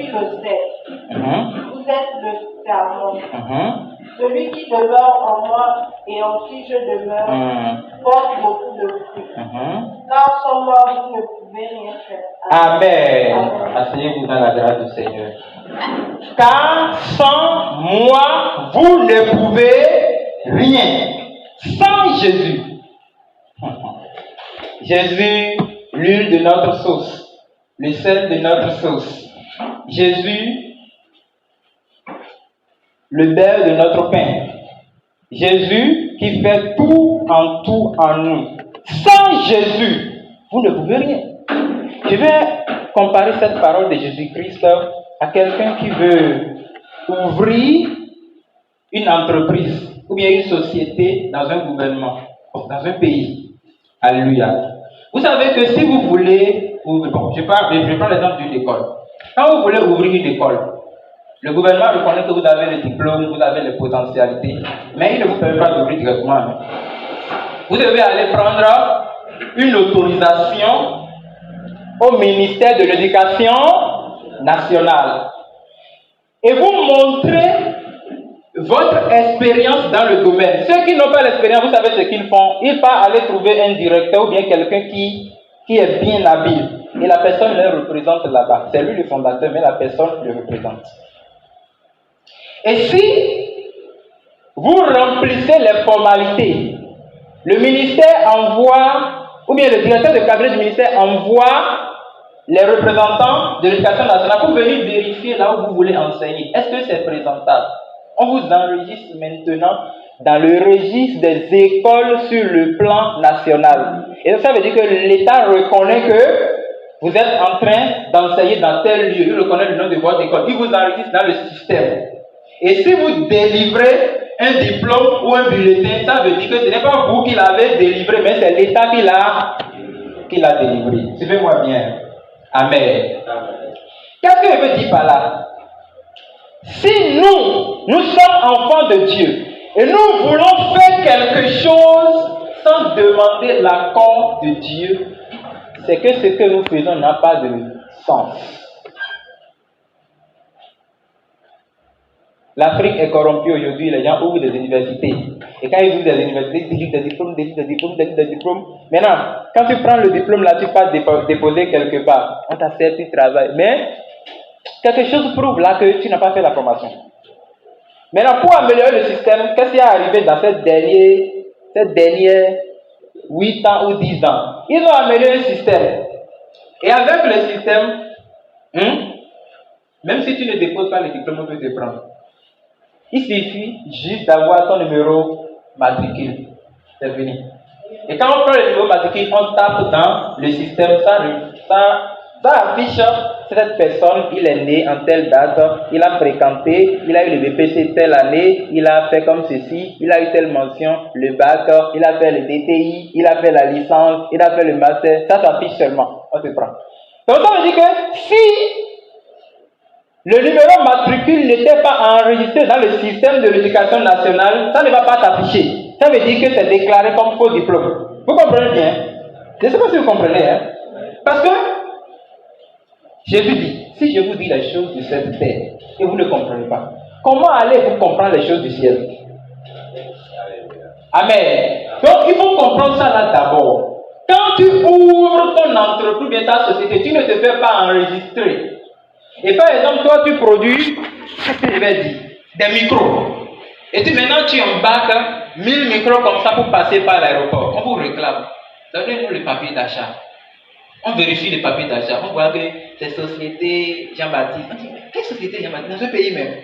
suis le cep. Vous êtes le serment. Celui qui demeure en moi et en qui je demeure porte beaucoup de fruits. Car sans moi, vous ne pouvez rien faire. Amen. Asseyez-vous dans la grâce du Seigneur. Car sans moi, vous ne pouvez rien. Sans Jésus. Jésus, l'huile de notre sauce. Le sel de notre sauce. Jésus, le beurre de notre pain. Jésus qui fait tout en nous. Sans Jésus, vous ne pouvez rien. Je vais comparer cette parole de Jésus-Christ à quelqu'un qui veut ouvrir une entreprise ou bien une société dans un gouvernement, dans un pays. Alléluia. Vous savez que si vous voulez ouvrir, je prends l'exemple d'une école. Quand vous voulez ouvrir une école, le gouvernement reconnaît que vous avez le diplôme, vous avez les potentialités, mais il ne vous permet pas d'ouvrir directement. Vous devez aller prendre une autorisation au ministère de l'Éducation nationale et vous montrer votre expérience dans le domaine. Ceux qui n'ont pas l'expérience, vous savez ce qu'ils font. Ils partent aller trouver un directeur ou bien quelqu'un qui est bien habile. Et la personne le représente là-bas. C'est lui le fondateur, mais la personne le représente. Et si vous remplissez les formalités, le ministère envoie, ou bien le directeur de cabinet du ministère envoie les représentants de l'éducation nationale pour venir vérifier là où vous voulez enseigner. Est-ce que c'est présentable? On vous enregistre maintenant dans le registre des écoles sur le plan national. Et ça veut dire que l'État reconnaît que vous êtes en train d'enseigner dans tel lieu. Il reconnaît le nom de votre école. Il vous enregistre dans le système. Et si vous délivrez un diplôme ou un bulletin, ça veut dire que ce n'est pas vous qui l'avez délivré, mais c'est l'État qui l'a délivré. Suivez-moi bien. Amen. Qu'est-ce que je veux dire par là? Si nous sommes enfants de Dieu et nous voulons faire quelque chose sans demander l'accord de Dieu, c'est que ce que nous faisons n'a pas de sens. L'Afrique est corrompue aujourd'hui, les gens ouvrent des universités. Et quand ils ouvrent des universités, ils délivrent des diplômes. Maintenant, quand tu prends le diplôme là, tu passes déposer quelque part. On t'accepte, tu travailles. Mais quelque chose prouve là que tu n'as pas fait la formation. Maintenant, pour améliorer le système, qu'est-ce qui est arrivé dans cette dernière 8 ans ou 10 ans? Ils ont amélioré le système. Et avec le système, même si tu ne déposes pas le diplôme, on peut te prendre. Il suffit juste d'avoir ton numéro matricule. C'est fini. Et quand on prend le numéro matricule, on tape dans le système, ça affiche cette personne, il est né en telle date, il a fréquenté, il a eu le BPC telle année, il a fait comme ceci, il a eu telle mention, le bac, il a fait le DTI, il a fait la licence, il a fait le master, ça s'affiche seulement, on se prend. Donc ça veut dire que si le numéro matricule n'était pas enregistré dans le système de l'éducation nationale, ça ne va pas s'afficher. Ça veut dire que c'est déclaré comme faux diplôme. Vous comprenez bien? Je ne sais pas si vous comprenez. Parce que Jésus dit, si je vous dis les choses de cette terre et vous ne comprenez pas, comment allez-vous comprendre les choses du ciel? Amen. Donc il faut comprendre ça là d'abord. Quand tu ouvres ton entreprise, bien ta société, tu ne te fais pas enregistrer. Et par exemple, toi, tu produis, qu'est-ce que je vais dire? Des micros. Et maintenant, tu embarques 1000 micros comme ça pour passer par l'aéroport. On vous réclame. Donnez-nous le papier d'achat. On vérifie les papiers d'achat. On voit que c'est Société Jean-Baptiste. On dit, mais quelle Société Jean-Baptiste? Dans ce pays même.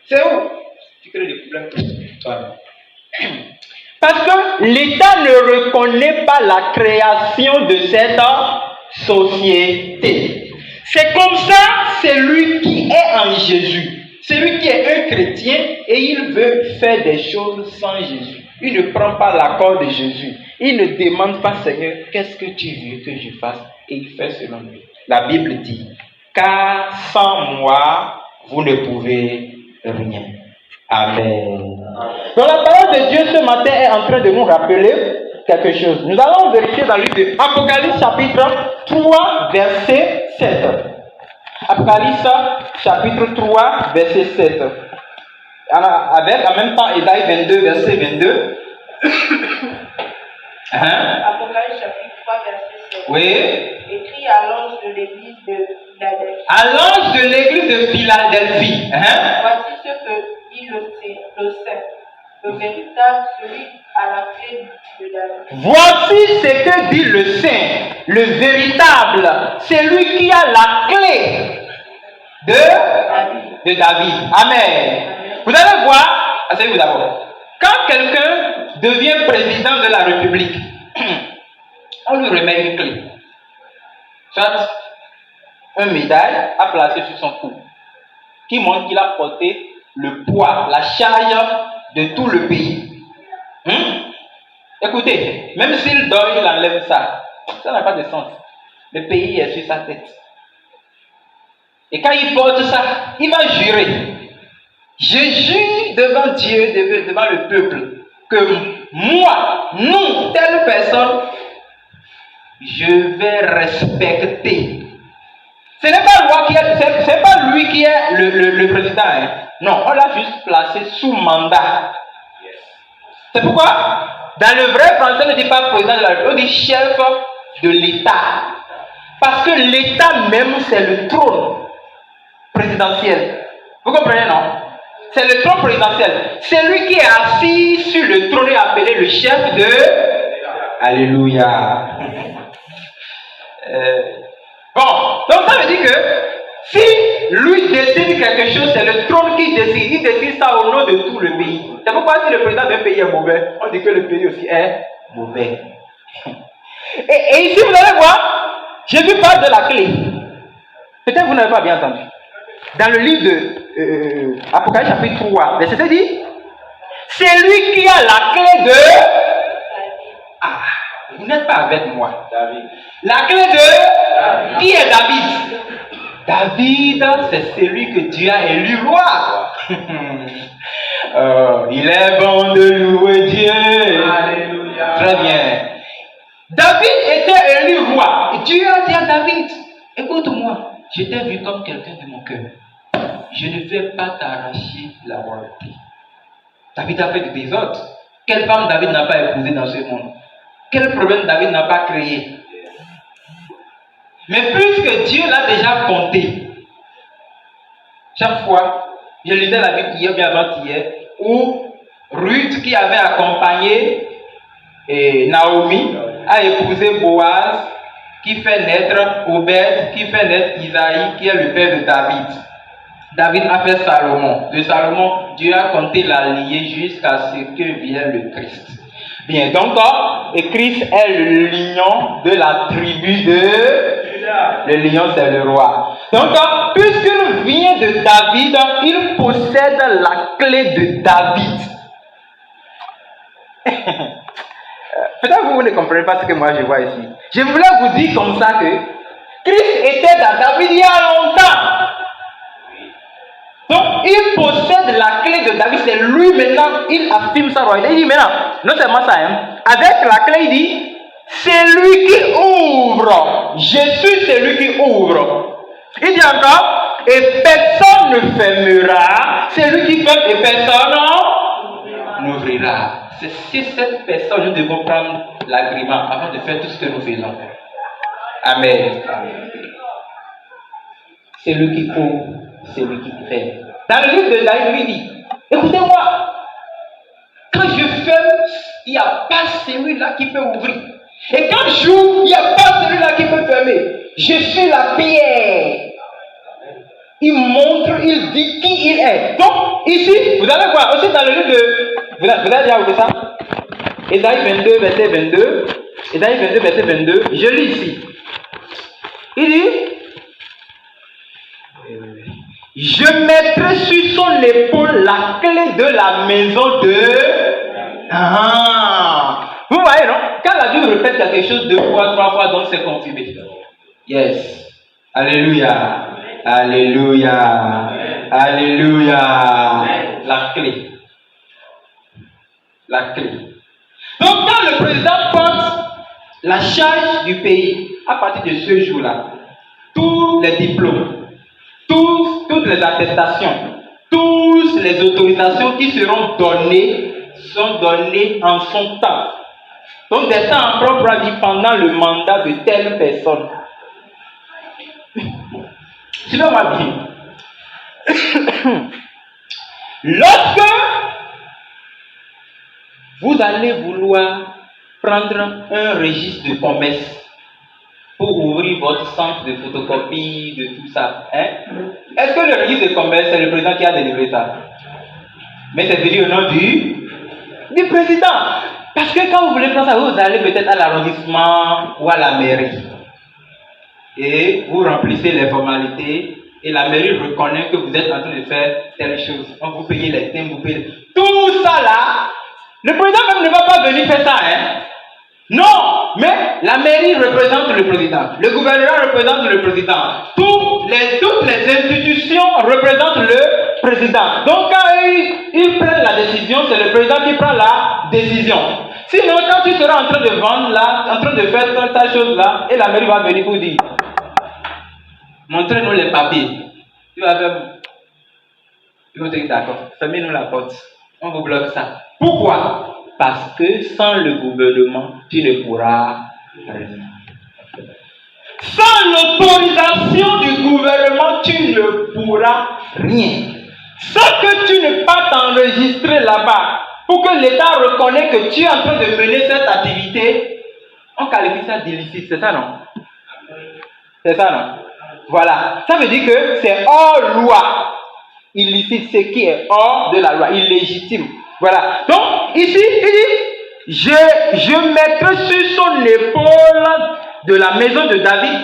C'est où? Tu crées des problèmes pour toi-même. Parce que l'État ne reconnaît pas la création de cette société. C'est comme ça, celui qui est en Jésus, celui qui est un chrétien et il veut faire des choses sans Jésus. Il ne prend pas l'accord de Jésus. Il ne demande pas, Seigneur, qu'est-ce que tu veux que je fasse? Et il fait selon lui. La Bible dit, car sans moi, vous ne pouvez rien. Amen. Donc la parole de Dieu ce matin est en train de nous rappeler quelque chose. Nous allons vérifier dans le livre de Apocalypse chapitre 3, verset 7. Apocalypse chapitre 3, verset 7. Avec en même temps Ésaïe 22, verset 22. Apocalypse chapitre 3, verset 7. Oui. Écrit à l'ange de l'église de Philadelphie. À l'ange de l'église de Philadelphie. Voici ce que dit le saint, le véritable, celui à la clé de David. Voici ce que dit le saint, le véritable, celui qui a la clé de David. Amen. Vous allez voir, asseyez-vous d'abord. Quand quelqu'un devient président de la République, on lui remet une clé. Soit une médaille à placer sur son cou, qui montre qu'il a porté le poids, la charge de tout le pays. Écoutez, même s'il dort, il enlève ça. Ça n'a pas de sens. Le pays est sur sa tête. Et quand il porte ça, il va jurer. Je jure devant Dieu, devant le peuple, que moi, nous, telle personne, je vais respecter. Ce n'est pas lui qui est le président. Non, on l'a juste placé sous mandat. C'est pourquoi, dans le vrai français, on ne dit pas président de la République, on dit chef de l'État. Parce que l'État même, c'est le trône présidentiel. Vous comprenez, non? C'est le trône présidentiel. C'est lui qui est assis sur le trône et appelé le chef de... Alléluia. Bon, donc ça veut dire que si lui décide quelque chose, c'est le trône qui décide. Il décide ça au nom de tout le pays. C'est pourquoi si le président d'un pays est mauvais, on dit que le pays aussi est mauvais. Et ici, vous allez voir, Jésus parle de la clé. Peut-être que vous n'avez pas bien entendu. Dans le livre de Apocalypse chapitre 3, verset 7 dit, c'est lui qui a la clé de... Ah, vous n'êtes pas avec moi. David. La clé de... Qui est David? David, c'est celui que Dieu a élu roi. Il est bon de louer Dieu. Alléluia. Très bien. David était élu roi. Et Dieu a dit à David, écoute-moi, je t'ai vu comme quelqu'un de mon cœur. Je ne vais pas t'arracher la royauté. David a fait du désordre. Quelle femme David n'a pas épousée dans ce monde? Quel problème David n'a pas créé? Mais puisque Dieu l'a déjà compté, chaque fois, je lisais la Bible hier, bien avant-hier, où Ruth, qui avait accompagné Naomi, a épousé Boaz, qui fait naître Obed, qui fait naître Isaïe, qui est le père de David. David a fait Salomon. De Salomon, Dieu a compté la lignée jusqu'à ce que vienne le Christ. Bien, donc, et Christ est le lion de la tribu de... Le lion, c'est le roi. Donc, puisqu'il vient de David, il possède la clé de David. Peut-être que vous ne comprenez pas ce que moi je vois ici. Je voulais vous dire comme ça que Christ était dans David il y a longtemps. Donc, il possède la clé de David. C'est lui maintenant, il affirme sa royauté. Il dit maintenant, non seulement ça, avec la clé, il dit, c'est lui qui ouvre. Je suis celui qui ouvre. Il dit encore, et personne ne fermera. C'est lui qui ferme et personne n'ouvrira. C'est si cette personne, nous devons prendre l'agrément avant de faire tout ce que nous faisons. Amen. C'est lui qui ouvre, c'est lui qui fait. Dans le livre de David, il dit, écoutez-moi, quand je ferme, il n'y a pas celui-là qui peut ouvrir. Et quand j'ouvre, il n'y a pas celui-là qui peut fermer. Je suis la pierre. Il montre, il dit qui il est. Donc, ici, vous allez voir, aussi dans le livre de... Vous avez déjà ouvert ça? Ésaïe 22, verset 22. Ésaïe 22, verset 22. Je lis ici. Il dit, je mettrai sur son épaule la clé de la maison de... Vous voyez, non? Quand la Bible répète quelque chose 2 fois, 3 fois, donc c'est confirmé. Yes. Alléluia. Alléluia. Alléluia. La clé. La clé. Donc quand le président porte la charge du pays, à partir de ce jour-là, tous les diplômes, toutes les attestations, toutes les autorisations qui seront données sont données en son temps. Donc des temps en propre avis pendant le mandat de telle personne. Suivez-moi bien. Lorsque vous allez vouloir prendre un registre de commerce pour ouvrir votre centre de photocopie, de tout ça, est-ce que le registre de commerce, c'est le président qui a délivré ça? Mais c'est délivré au nom du président. Parce que quand vous voulez prendre ça, vous allez peut-être à l'arrondissement ou à la mairie. Et vous remplissez les formalités et la mairie reconnaît que vous êtes en train de faire telle chose. Donc vous payez les thèmes, vous payez... Tout ça là, le président même ne va pas venir faire ça, Non, mais la mairie représente le président. Le gouvernement représente le président. Toutes les institutions représentent le président. Donc quand ils prennent la décision, c'est le président qui prend la décision. Sinon, quand tu seras en train de vendre là, en train de faire ta chose là, et la mairie va venir pour dire, montrez-nous les papiers. Tu vas faire... Ils vont te dire d'accord, fermez-nous la porte. On vous bloque ça. Pourquoi? Parce que sans le gouvernement, tu ne pourras rien. Sans l'autorisation du gouvernement, tu ne pourras rien. Sans que tu ne pas t'enregistrer là-bas, pour que l'État reconnaisse que tu es en train de mener cette activité, on qualifie ça d'illicite, c'est ça non? C'est ça non? Voilà. Ça veut dire que c'est hors loi. Illicite, c'est qui est hors de la loi, illégitime. Voilà. Donc, ici, il dit, je mettrai sur son épaule de la maison de David,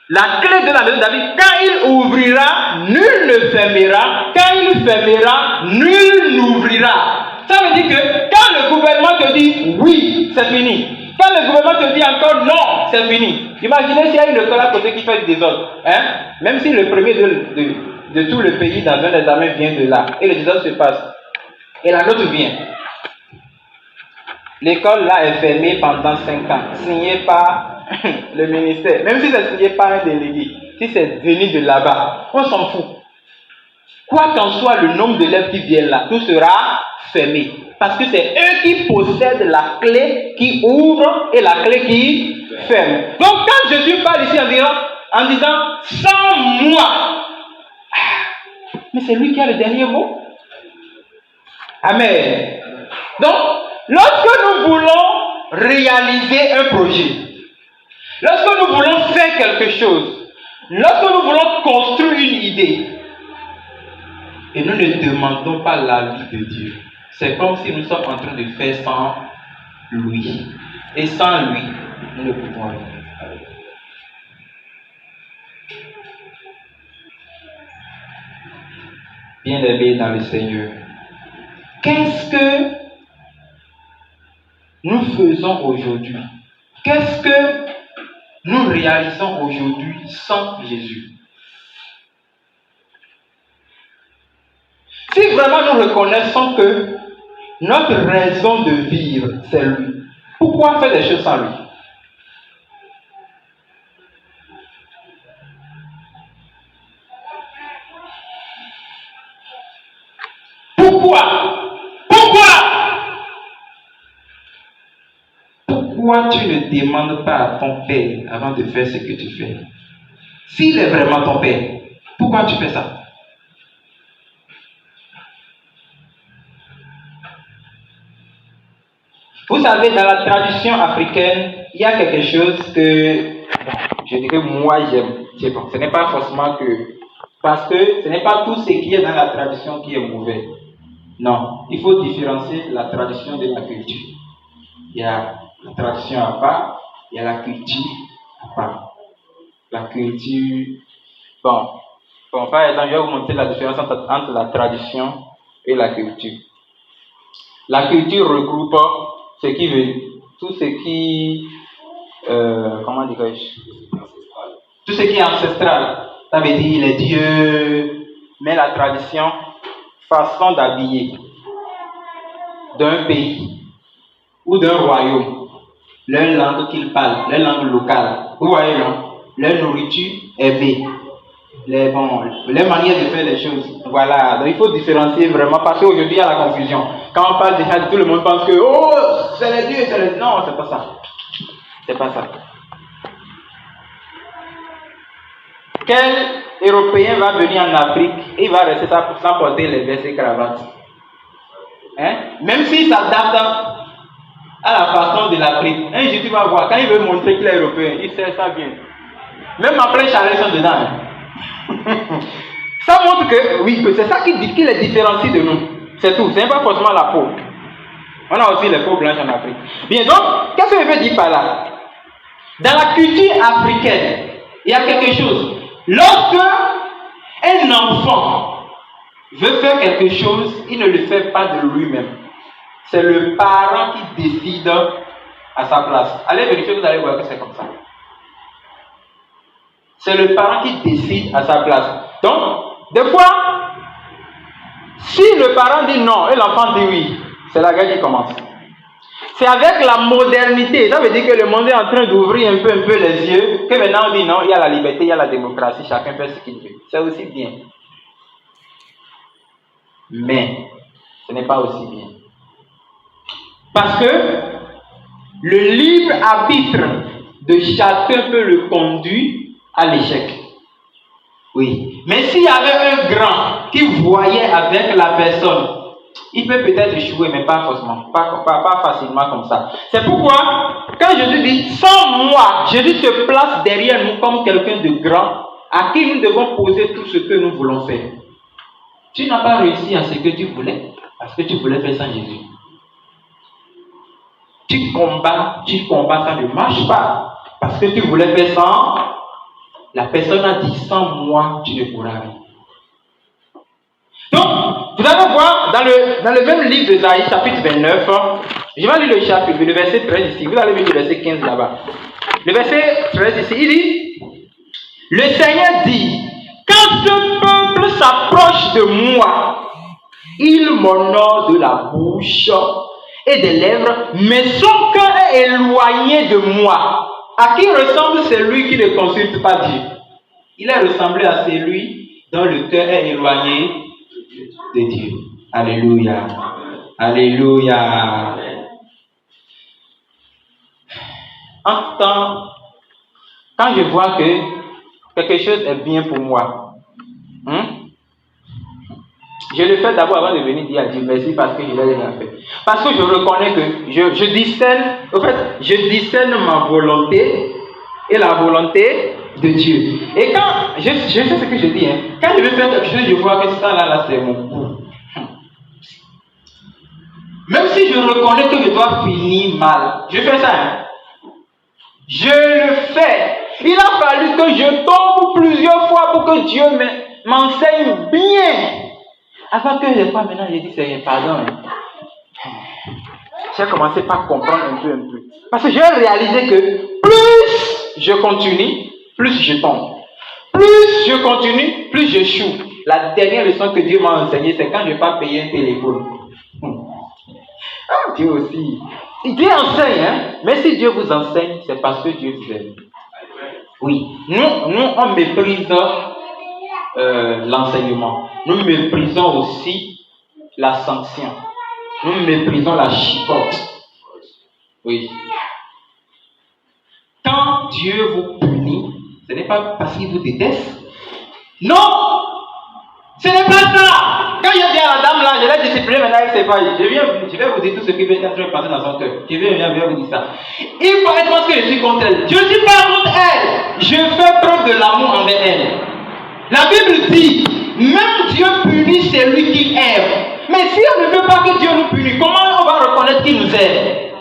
la clé de la maison de David. Quand il ouvrira, nul ne fermera. Quand il fermera, nul n'ouvrira. Ça veut dire que quand le gouvernement te dit oui, c'est fini. Quand le gouvernement te dit encore non, c'est fini. Imaginez s'il y a une école à côté qui fait du désordre. Même si le premier de tout le pays dans un examen vient de là, et le désordre se passe, et la note vient. L'école là est fermée pendant 5 ans, signée par le ministère. Même si c'est signé par un délégué, si c'est venu de là-bas, on s'en fout. Quoi qu'en soit le nombre d'élèves qui viennent là, tout sera fermé. Parce que c'est eux qui possèdent la clé qui ouvre et la clé qui ferme. Donc quand Jésus parle ici en disant sans moi, mais c'est lui qui a le dernier mot. Amen. Donc, lorsque nous voulons réaliser un projet, lorsque nous voulons faire quelque chose, lorsque nous voulons construire une idée, et nous ne demandons pas l'avis de Dieu, c'est comme si nous sommes en train de faire sans lui. Et sans lui, nous ne pouvons rien. Bien-aimés dans le Seigneur, qu'est-ce que nous faisons aujourd'hui? Qu'est-ce que nous réalisons aujourd'hui sans Jésus? Si vraiment nous reconnaissons que notre raison de vivre, c'est lui, pourquoi faire des choses sans lui? Pourquoi tu ne demandes pas à ton père avant de faire ce que tu fais? S'il est vraiment ton père, pourquoi tu fais ça? Vous savez, dans la tradition africaine, il y a quelque chose que, je dirais, moi j'aime. Ce n'est pas forcément que... Parce que ce n'est pas tout ce qui est dans la tradition qui est mauvais. Non, il faut différencier la tradition de la culture. Il y a la tradition à part, il y a la culture à part. La culture... Bon, par exemple, je vais vous montrer la différence entre la tradition et la culture. La culture regroupe ce qui veut, tout ce qui, comment dirais-je, tout ce qui est ancestral. Ça veut dire les dieux, mais la tradition, façon d'habiller d'un pays ou d'un royaume, leur langue qu'ils parlent, leur langue locale. Vous voyez, non? Leur nourriture est B. les manières de faire les choses. Voilà, donc il faut différencier vraiment parce qu'aujourd'hui il y a la confusion. Quand on parle de djihad, tout le monde pense que oh, c'est les dieux, c'est les... Non, c'est pas ça. C'est pas ça. Quel Européen va venir en Afrique et il va rester sans porter les vestes et cravates? Hein? Même s'il s'adapte à la façon de l'Afrique, un jour tu vas voir, quand il veut montrer qu'il est européen, il sait ça bien. Même après Charles sont dedans. Hein? Ça montre que, oui, que c'est ça qui les différencie de nous. C'est tout, c'est pas forcément la peau. On a aussi les peaux blanches en Afrique. Bien, donc, qu'est-ce que je veux dire par là? Dans la culture africaine, il y a quelque chose. Lorsque un enfant veut faire quelque chose, il ne le fait pas de lui-même. C'est le parent qui décide à sa place. Allez vérifier, vous allez voir que c'est comme ça. C'est le parent qui décide à sa place. Donc, des fois, si le parent dit non et l'enfant dit oui, c'est la guerre qui commence. C'est avec la modernité, ça veut dire que le monde est en train d'ouvrir un peu les yeux, que maintenant on dit non, il y a la liberté, il y a la démocratie, chacun fait ce qu'il veut. C'est aussi bien. Mais, ce n'est pas aussi bien. Parce que le libre arbitre de chacun peut le conduire à l'échec. Oui. Mais s'il y avait un grand qui voyait avec la personne, il peut peut-être échouer, mais pas forcément, pas facilement comme ça. C'est pourquoi, quand Jésus dit, sans moi, Jésus se place derrière nous comme quelqu'un de grand, à qui nous devons poser tout ce que nous voulons faire. Tu n'as pas réussi à ce que tu voulais, parce que tu voulais faire sans Jésus. Tu combats, ça ne marche pas, parce que tu voulais faire sans. La personne a dit, sans moi, tu ne pourras rien. Donc, vous allez voir, dans le même livre d'Ésaïe, chapitre 29, je vais lire le verset 13 ici, vous allez lire le verset 15 là-bas. Le verset 13 ici, il dit, le Seigneur dit, quand ce peuple s'approche de moi, il m'honore de la bouche et des lèvres, mais son cœur est éloigné de moi. À qui ressemble celui qui ne consulte pas Dieu? Il est ressemblé à celui dont le cœur est éloigné de Dieu. Alléluia. Alléluia. Quand je vois que quelque chose est bien pour moi, je le fais d'abord avant de venir dire à Dieu merci parce que je l'ai déjà fait. Parce que je reconnais que je discerne ma volonté et la volonté de Dieu. Et quand je sais ce que je dis, quand je veux faire quelque chose, je vois que ça là c'est mon goût. Même si je reconnais que je dois finir mal, je fais ça. Je le fais. Il a fallu que je tombe plusieurs fois pour que Dieu m'enseigne bien. Avant que les fois maintenant, j'ai dit Seigneur, pardon. J'ai commencé par comprendre un peu. Parce que j'ai réalisé que plus je continue, plus je tombe. Plus je continue, plus je choue. La dernière leçon que Dieu m'a enseignée, c'est quand je n'ai pas payé un téléphone. Ah, Dieu aussi. Dieu enseigne, mais si Dieu vous enseigne, c'est parce que Dieu vous aime. Oui, nous on méprise l'enseignement. Nous méprisons aussi la sanction. Nous méprisons la chicotte. Oui. Quand Dieu vous punit, ce n'est pas parce qu'il vous déteste. Non! Ce n'est pas ça! Quand je dis à la dame là, je l'ai discipliné, maintenant elle ne sait pas. Je vais vous dire tout ce qui est en train de passer dans son cœur. Je vais vous dire ça. Il paraît que je suis contre elle. Je ne suis pas contre elle. Je fais preuve de l'amour envers elle. La Bible dit, même Dieu punit celui qu'il aime. Mais si on ne veut pas que Dieu nous punisse, comment on va reconnaître qu'il nous aime?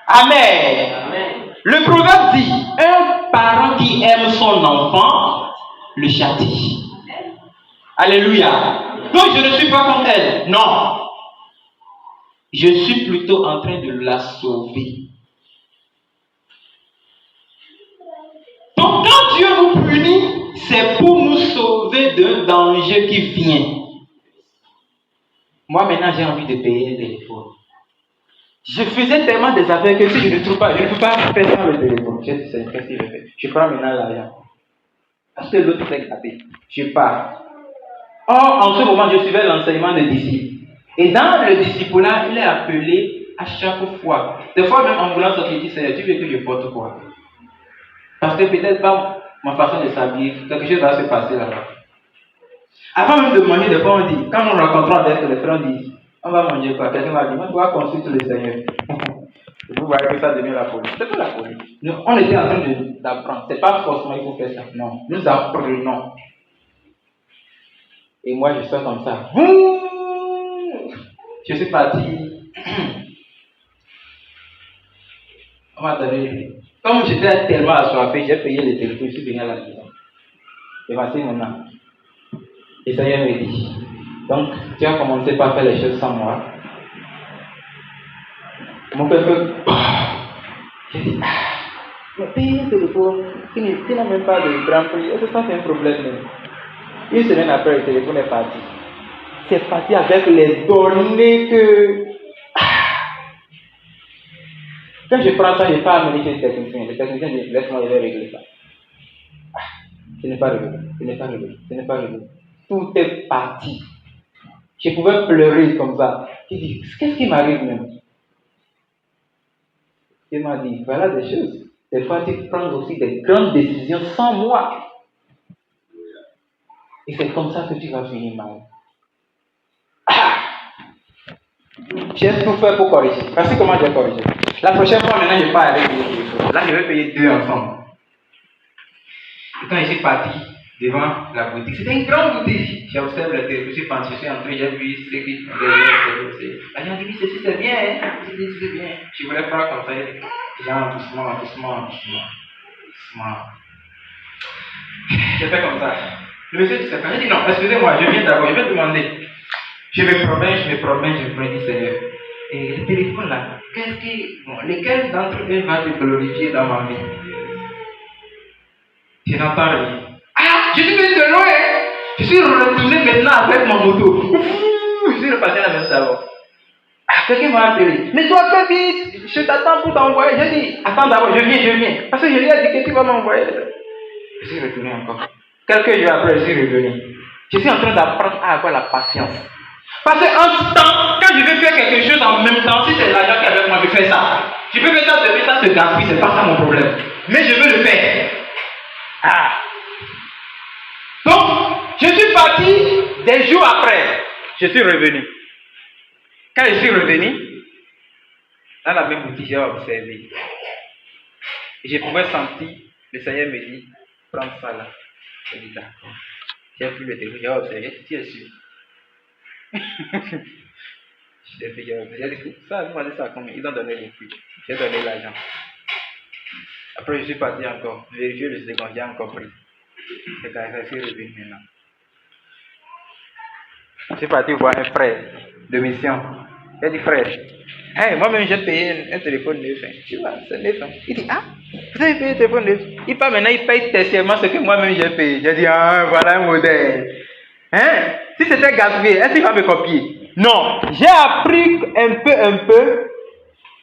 Amen. Amen. Le proverbe dit, un parent qui aime son enfant le châtie. Alléluia. Donc je ne suis pas contre elle. Non. Je suis plutôt en train de la sauver. Donc quand Dieu nous punit, c'est pour nous sauver d'un danger qui vient. Moi maintenant j'ai envie de payer un téléphone. Je faisais tellement des affaires que si je ne trouve pas, je ne peux pas faire sans le téléphone. Je sais, qu'est-ce que je fais? Je prends maintenant l'argent. Parce que l'autre s'est gâté. Je pars. Or, en ce moment, je suivais l'enseignement des disciples. Et dans le discipulat, il est appelé à chaque fois. Des fois, même en voulant sortir, il dit Seigneur, tu veux que je porte quoi? Parce que peut-être pas ma façon de s'habiller, quelque chose va se passer là-bas. Avant même de manger, des fois, on dit, quand nous rencontrons avec les frères, on dit on va manger quoi? Quelqu'un va dire on doit consulter le Seigneur. Vous voyez que ça devient la folie. C'est pas la folie. Nous, on était en train d'apprendre. C'est pas forcément il faut faire ça. Non. Nous apprenons. Et moi, je sors comme ça. Je suis parti. On m'a donné. Comme j'étais tellement assoiffé, j'ai payé les téléphones. Je suis venu à la maison. J'ai passé mon âme. Et le Seigneur me dit donc, tu as commencé par faire les choses sans moi. Mon père fait. J'ai dit mais payer le téléphone, tu n'as même pas de grand prix. Est-ce que ça fait un problème même? Une semaine après, le téléphone est parti. C'est parti avec les données que. Quand je prends ça, je n'ai pas amené chez le technicien. Le technicien dit laisse-moi, je vais régler ça. Ce n'est pas réglé. Ce n'est pas réglé. Ce n'est pas réglé. Tout est parti. Je pouvais pleurer comme ça. Je dis qu'est-ce qui m'arrive même? Il m'a dit voilà des choses. Des fois, tu prends aussi des grandes décisions sans moi. Et c'est comme ça que tu vas finir mal. J'ai tout fait pour corriger. Voici comment j'ai corrigé. La prochaine fois, maintenant, je pars avec les téléphones. Là, je vais payer 2 ensemble. Et quand je suis parti devant la boutique, c'était une grande boutique. J'observe le téléphone, je suis entré, j'ai vu ce qui là, j'ai dit, ceci c'est bien, hein? C'est bien. Je voulais prendre comme ça. Genre, doucement. J'ai fait comme ça. Le monsieur dit ça. J'ai dit non, excusez-moi, je viens d'abord, je vais demander. Je me promets, dit Seigneur. Et le téléphone là, lesquels d'entre eux va te glorifier dans ma vie? Je n'entends rien. Ah, je suis venu de loin. Je suis retourné maintenant avec mon moto. Je suis reparti à la maison d'abord. Ah, quelqu'un m'a appelé. Mais toi, fais vite. Je t'attends pour t'envoyer. J'ai dit, attends d'abord, je viens. Parce que je lui ai dit que tu vas m'envoyer. Je suis retourné encore. Quelques jours après, je suis revenu. Je suis en train d'apprendre à avoir la patience. Parce qu'en temps, quand je veux faire quelque chose en même temps, si c'est l'argent qui est avec moi, je fais ça. Je peux faire ça demain, ça se gaspille, c'est pas ça mon problème. Mais je veux le faire. Ah. Donc, je suis parti des jours après. Je suis revenu. Quand je suis revenu, dans la même boutique, j'ai observé. Et je pouvais sentir, le Seigneur me dit, prends ça là. Je dis d'accord. J'ai pris le téléphone, j'ai observé, tu es sûr. J'ai dit, ça, vous m'avez dit ça combien? Ils ont donné les prix. J'ai donné l'argent. Après, je suis parti encore. Vérifier le second, j'ai encore pris. C'est quand je suis revenu maintenant. Je suis parti voir un frère de mission. J'ai dit, frère, hey, moi-même j'ai payé un téléphone neuf. Tu vois, c'est neuf. Il dit, ah, vous avez payé un téléphone neuf? Il part maintenant, il paye tertiairement ce que moi-même j'ai payé. J'ai dit, ah, voilà un modèle. Hein? Si c'était gaspillé, est-ce qu'il va me copier? Non. J'ai appris un peu.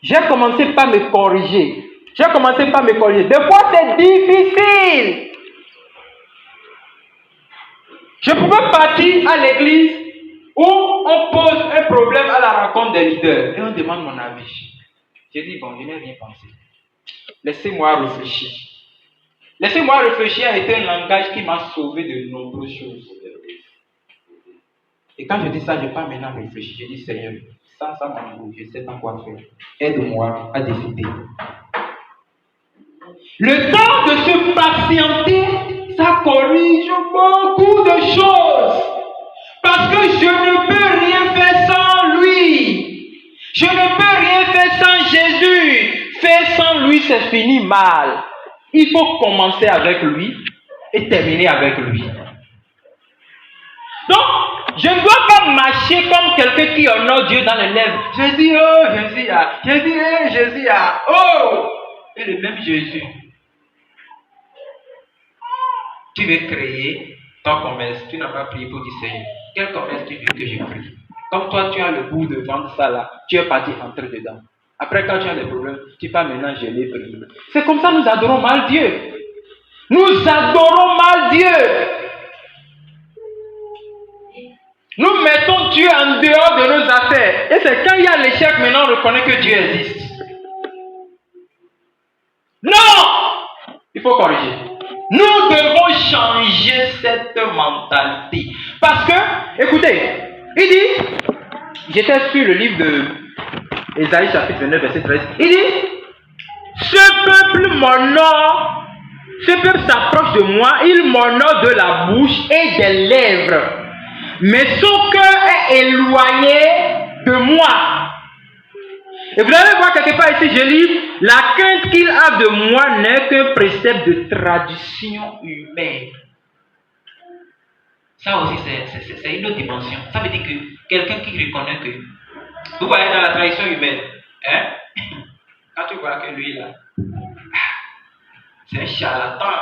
J'ai commencé par me corriger. Des fois, c'est difficile. Je pouvais partir à l'église où on pose un problème à la rencontre des leaders et on demande mon avis. J'ai dit, bon, je n'ai rien pensé. Laissez-moi réfléchir. Laissez-moi réfléchir a été un langage qui m'a sauvé de nombreuses choses. Et quand je dis ça, je ne vais pas maintenant réfléchir. Je dis, Seigneur, ça m'embrouille, je ne sais pas quoi faire. Aide-moi à décider. Le temps de se patienter, ça corrige beaucoup de choses. Parce que je ne peux rien faire sans lui. Je ne peux rien faire sans Jésus. Faire sans lui, c'est fini mal. Il faut commencer avec lui et terminer avec lui. Donc, je ne dois pas marcher comme quelqu'un qui honore Dieu dans les lèvres. Jésus, oh, Jésus, ah. Jésus, Jésus, ah. Oh! Et le même Jésus. Tu veux créer ton commerce, tu n'as pas prié pour dire Seigneur, quel commerce tu veux que je crée? Comme toi, tu as le goût de vendre ça là, tu es parti entrer dedans. Après, quand tu as des problèmes, tu peux maintenant geler, prier. C'est comme ça que nous adorons mal Dieu. Nous adorons mal Dieu. Nous mettons Dieu en dehors de nos affaires. Et c'est quand il y a l'échec, maintenant on reconnaît que Dieu existe. Non! Il faut corriger. Nous devons changer cette mentalité. Parce que, écoutez, il dit, j'étais sur le livre de Ésaïe chapitre 29, verset 13. Il dit, ce peuple m'honore, ce peuple s'approche de moi, il m'honore de la bouche et des lèvres. Mais son cœur est éloigné de moi. Et vous allez voir quelque part ici, je lis, la crainte qu'il a de moi n'est qu'un précepte de tradition humaine. Ça aussi, c'est une autre dimension. Ça veut dire que quelqu'un qui reconnaît que, vous voyez dans la tradition humaine, hein? Quand tu vois que lui là, c'est un charlatan,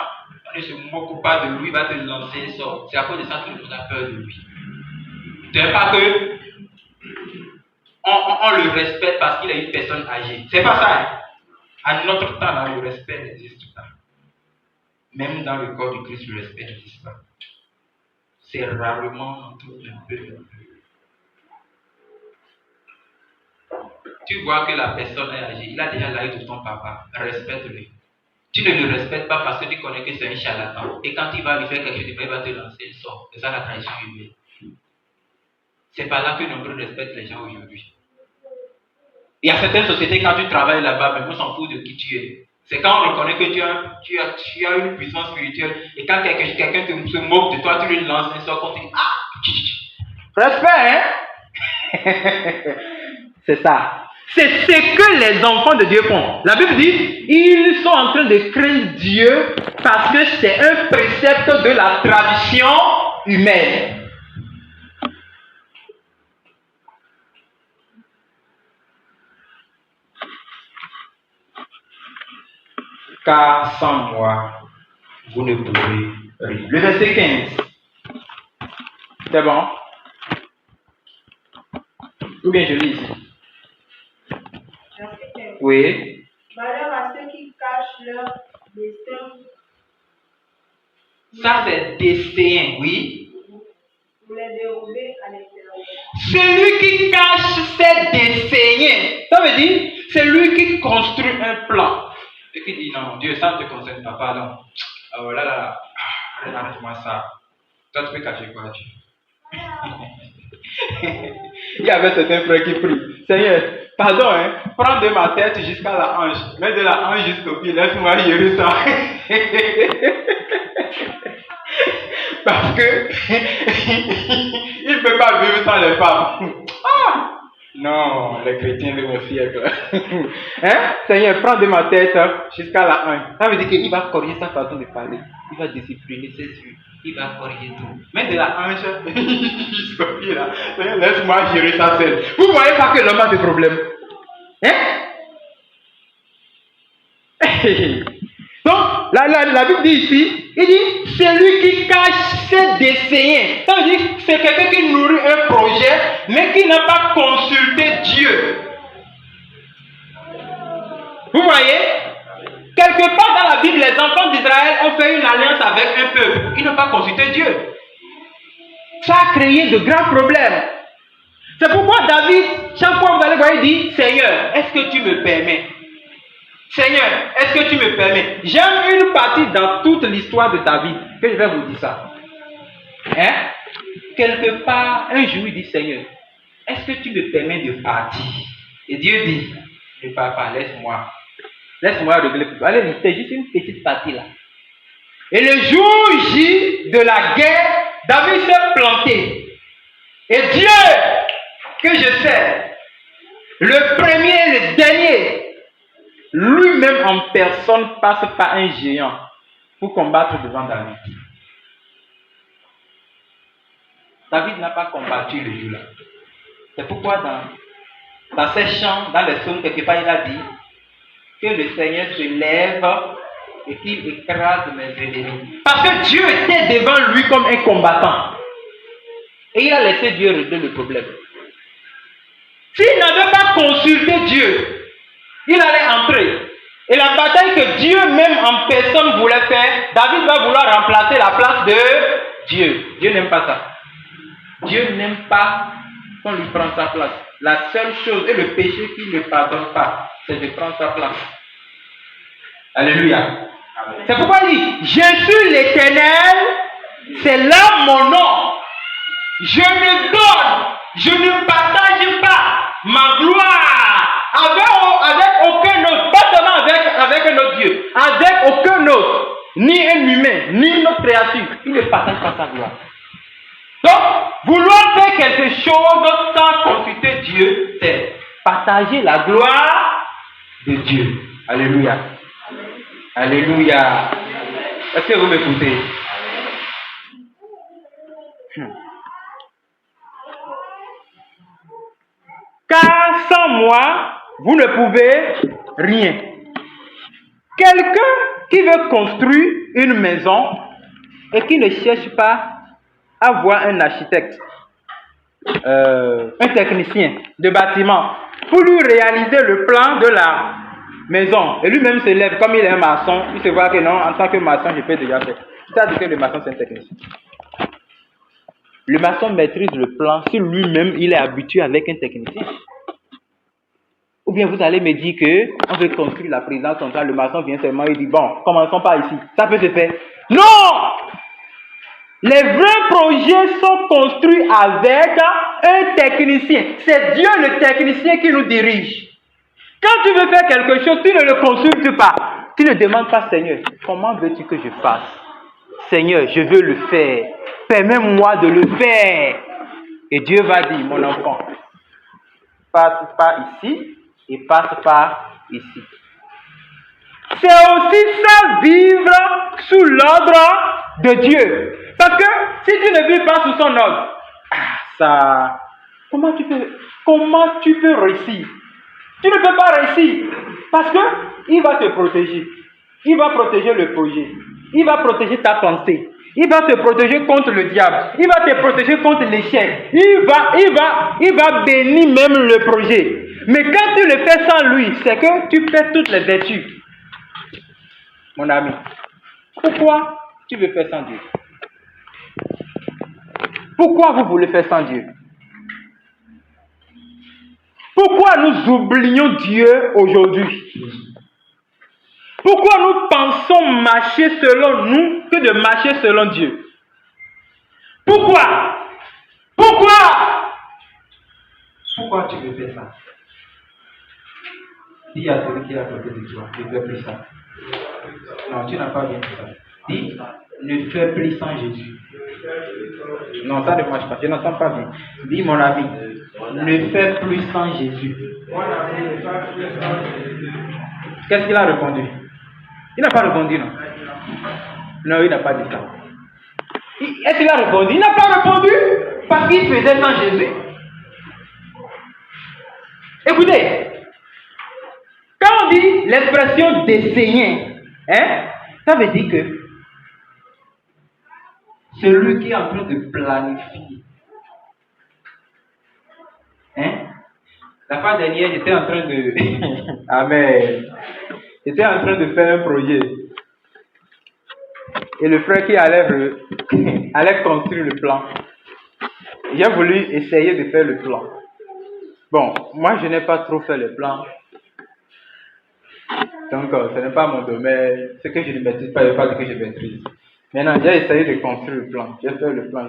on ne se moque pas de lui, il va te lancer un sort. C'est à cause de ça que tout le monde a peur de lui. Tu ne sais pas que on le respecte parce qu'il est une personne âgée. C'est pas ça. Hein? À notre temps, là, le respect n'existe pas. Même dans le corps du Christ, le respect n'existe pas. C'est rarement un peu. Tu vois que la personne est âgée, il a déjà l'âge de ton papa, respecte-le. Tu ne le respectes pas parce que tu connais que c'est un charlatan. Et quand il va lui faire quelque chose, il va te lancer le sort. C'est ça la tradition humaine. C'est pas là que nombreux respectent les gens aujourd'hui. Il y a certaines sociétés, quand tu travailles là-bas, mais on s'en fout de qui tu es. C'est quand on reconnaît que tu as une puissance spirituelle et quand quelqu'un se moque de toi, tu lui lances un sort, tu dis ah! Respect, hein? C'est ça. C'est ce que les enfants de Dieu font. La Bible dit, ils sont en train de craindre Dieu parce que c'est un précepte de la tradition humaine. Car sans moi, vous ne pouvez rien. Le verset 15. C'est bon? Ou bien je lis ici? Verset 15. Oui. Malheur à ceux qui cachent leur dessein. Ça, c'est dessein, oui. Pour les dérober à l'intérieur. Celui qui cache ses desseins, ça veut dire, c'est lui qui construit un plan. Et qui dit non, Dieu, ça ne te concerne pas, pardon. Oh là là, arrête-moi ça. Toi, tu peux cacher quoi, Dieu? Il y avait certains frères qui prient. Seigneur, pardon, hein, prends de ma tête jusqu'à la hanche. Mets de la hanche jusqu'au pied, laisse-moi gérer ça. Parce que il ne peut pas vivre sans les femmes. Ah! Non, les chrétiens de mon siècle. Hein? Seigneur, prends de ma tête jusqu'à la hanche. Ça veut dire qu'il va corriger sa façon de parler. Il va discipliner ses yeux. Il va corriger tout. Mets de la hanche jusqu'au pied là. Seigneur, laisse-moi gérer ça seul. Vous voyez pas que l'homme a des problèmes? Hein? Donc, la Bible dit ici, il dit, c'est lui qui cache ses desseins. Ça veut dire que c'est quelqu'un qui nourrit un projet, mais qui n'a pas consulté Dieu. Vous voyez? Quelque part dans la Bible, les enfants d'Israël ont fait une alliance avec un peuple. Ils n'ont pas consulté Dieu. Ça a créé de grands problèmes. C'est pourquoi David, chaque fois que vous allez voir, il dit, Seigneur, est-ce que tu me permets? Seigneur, est-ce que tu me permets? J'aime une partie dans toute l'histoire de David, que je vais vous dire ça. Hein? Quelque part, un jour, il dit, Seigneur, est-ce que tu me permets de partir? Et Dieu dit, ne pars pas, laisse-moi. Laisse-moi régler. Allez, c'est juste une petite partie là. Et le jour J de la guerre, David s'est planté. Et Dieu, que je sais, le premier et le dernier, lui-même en personne passe par un géant pour combattre devant David. David n'a pas combattu le jour-là. C'est pourquoi dans ces chants, dans les psaumes, quelque part, il a dit que le Seigneur se lève et qu'il écrase mes ennemis. Parce que Dieu était devant lui comme un combattant. Et il a laissé Dieu régler le problème. S'il n'avait pas consulté Dieu, il allait entrer. Et la bataille que Dieu même en personne voulait faire, David va vouloir remplacer la place de Dieu. Dieu n'aime pas ça. Dieu n'aime pas qu'on lui prenne sa place. La seule chose et le péché qu'il ne pardonne pas, c'est de prendre sa place. Alléluia. C'est pourquoi il dit, je suis l'Éternel, c'est là mon nom. Je ne donne, je ne partage pas ma gloire avec aucun autre, pas seulement avec un autre Dieu, avec aucun autre, ni un humain, ni une autre créature. Il ne partage pas sa gloire. Donc, vouloir faire quelque chose sans consulter Dieu, c'est partager la gloire de Dieu. Alléluia. Alléluia. Est-ce que vous m'écoutez? Car sans moi, vous ne pouvez rien. Quelqu'un qui veut construire une maison et qui ne cherche pas à voir un architecte, un technicien de bâtiment, pour lui réaliser le plan de la maison. Et lui-même se lève, comme il est un maçon, il se voit que non, en tant que maçon, je peux déjà faire. C'est-à-dire que le maçon, c'est un technicien. Le maçon maîtrise le plan si lui-même, il est habitué avec un technicien. Ou bien vous allez me dire qu'on veut construire la présidence centrale, le maçon vient seulement et dit, bon, commençons par ici. Ça peut se faire. Non! Les vrais projets sont construits avec un technicien. C'est Dieu le technicien qui nous dirige. Quand tu veux faire quelque chose, tu ne le consultes pas. Tu ne demandes pas, Seigneur, comment veux-tu que je fasse? Seigneur, je veux le faire. Permets-moi de le faire. Et Dieu va dire, mon enfant, passe par ici et passe par ici. C'est aussi ça, vivre sous l'ordre de Dieu. Parce que si tu ne vis pas sous son ordre, comment tu peux réussir? Tu ne peux pas réussir parce que il va te protéger. Il va protéger le projet. Il va protéger ta pensée. Il va te protéger contre le diable. Il va te protéger contre l'échec. Il va bénir même le projet. Mais quand tu le fais sans lui, c'est que tu fais toutes les vertus. Mon ami, pourquoi tu veux faire sans Dieu? Pourquoi vous voulez faire sans Dieu? Pourquoi nous oublions Dieu aujourd'hui? Pourquoi nous pensons marcher selon nous que de marcher selon Dieu? Pourquoi tu veux faire ça? Dis à celui qui est à côté de toi, ne fais plus ça. Non, tu n'as pas bien fait ça. Dis, ne fais plus sans Jésus. Non, ça ne marche pas, je n'entends pas bien. Dis mon ami, ne fais plus sans Jésus. Qu'est-ce qu'il a répondu? Il n'a pas répondu, non? Non, il n'a pas dit ça. Est-ce qu'il a répondu? Il n'a pas répondu parce qu'il faisait sans Jésus. Écoutez, quand on dit l'expression d'essayer, ça veut dire que celui qui est en train de planifier. La fois dernière, j'étais en train de... Amen. J'étais en train de faire un projet. Et le frère qui allait construire le plan. J'ai voulu essayer de faire le plan. Bon, moi je n'ai pas trop fait le plan. Donc, ce n'est pas mon domaine. Ce que je ne maîtrise pas, il n'y a pas ce que je maîtrise. Maintenant, j'ai essayé de construire le plan. J'ai fait le plan.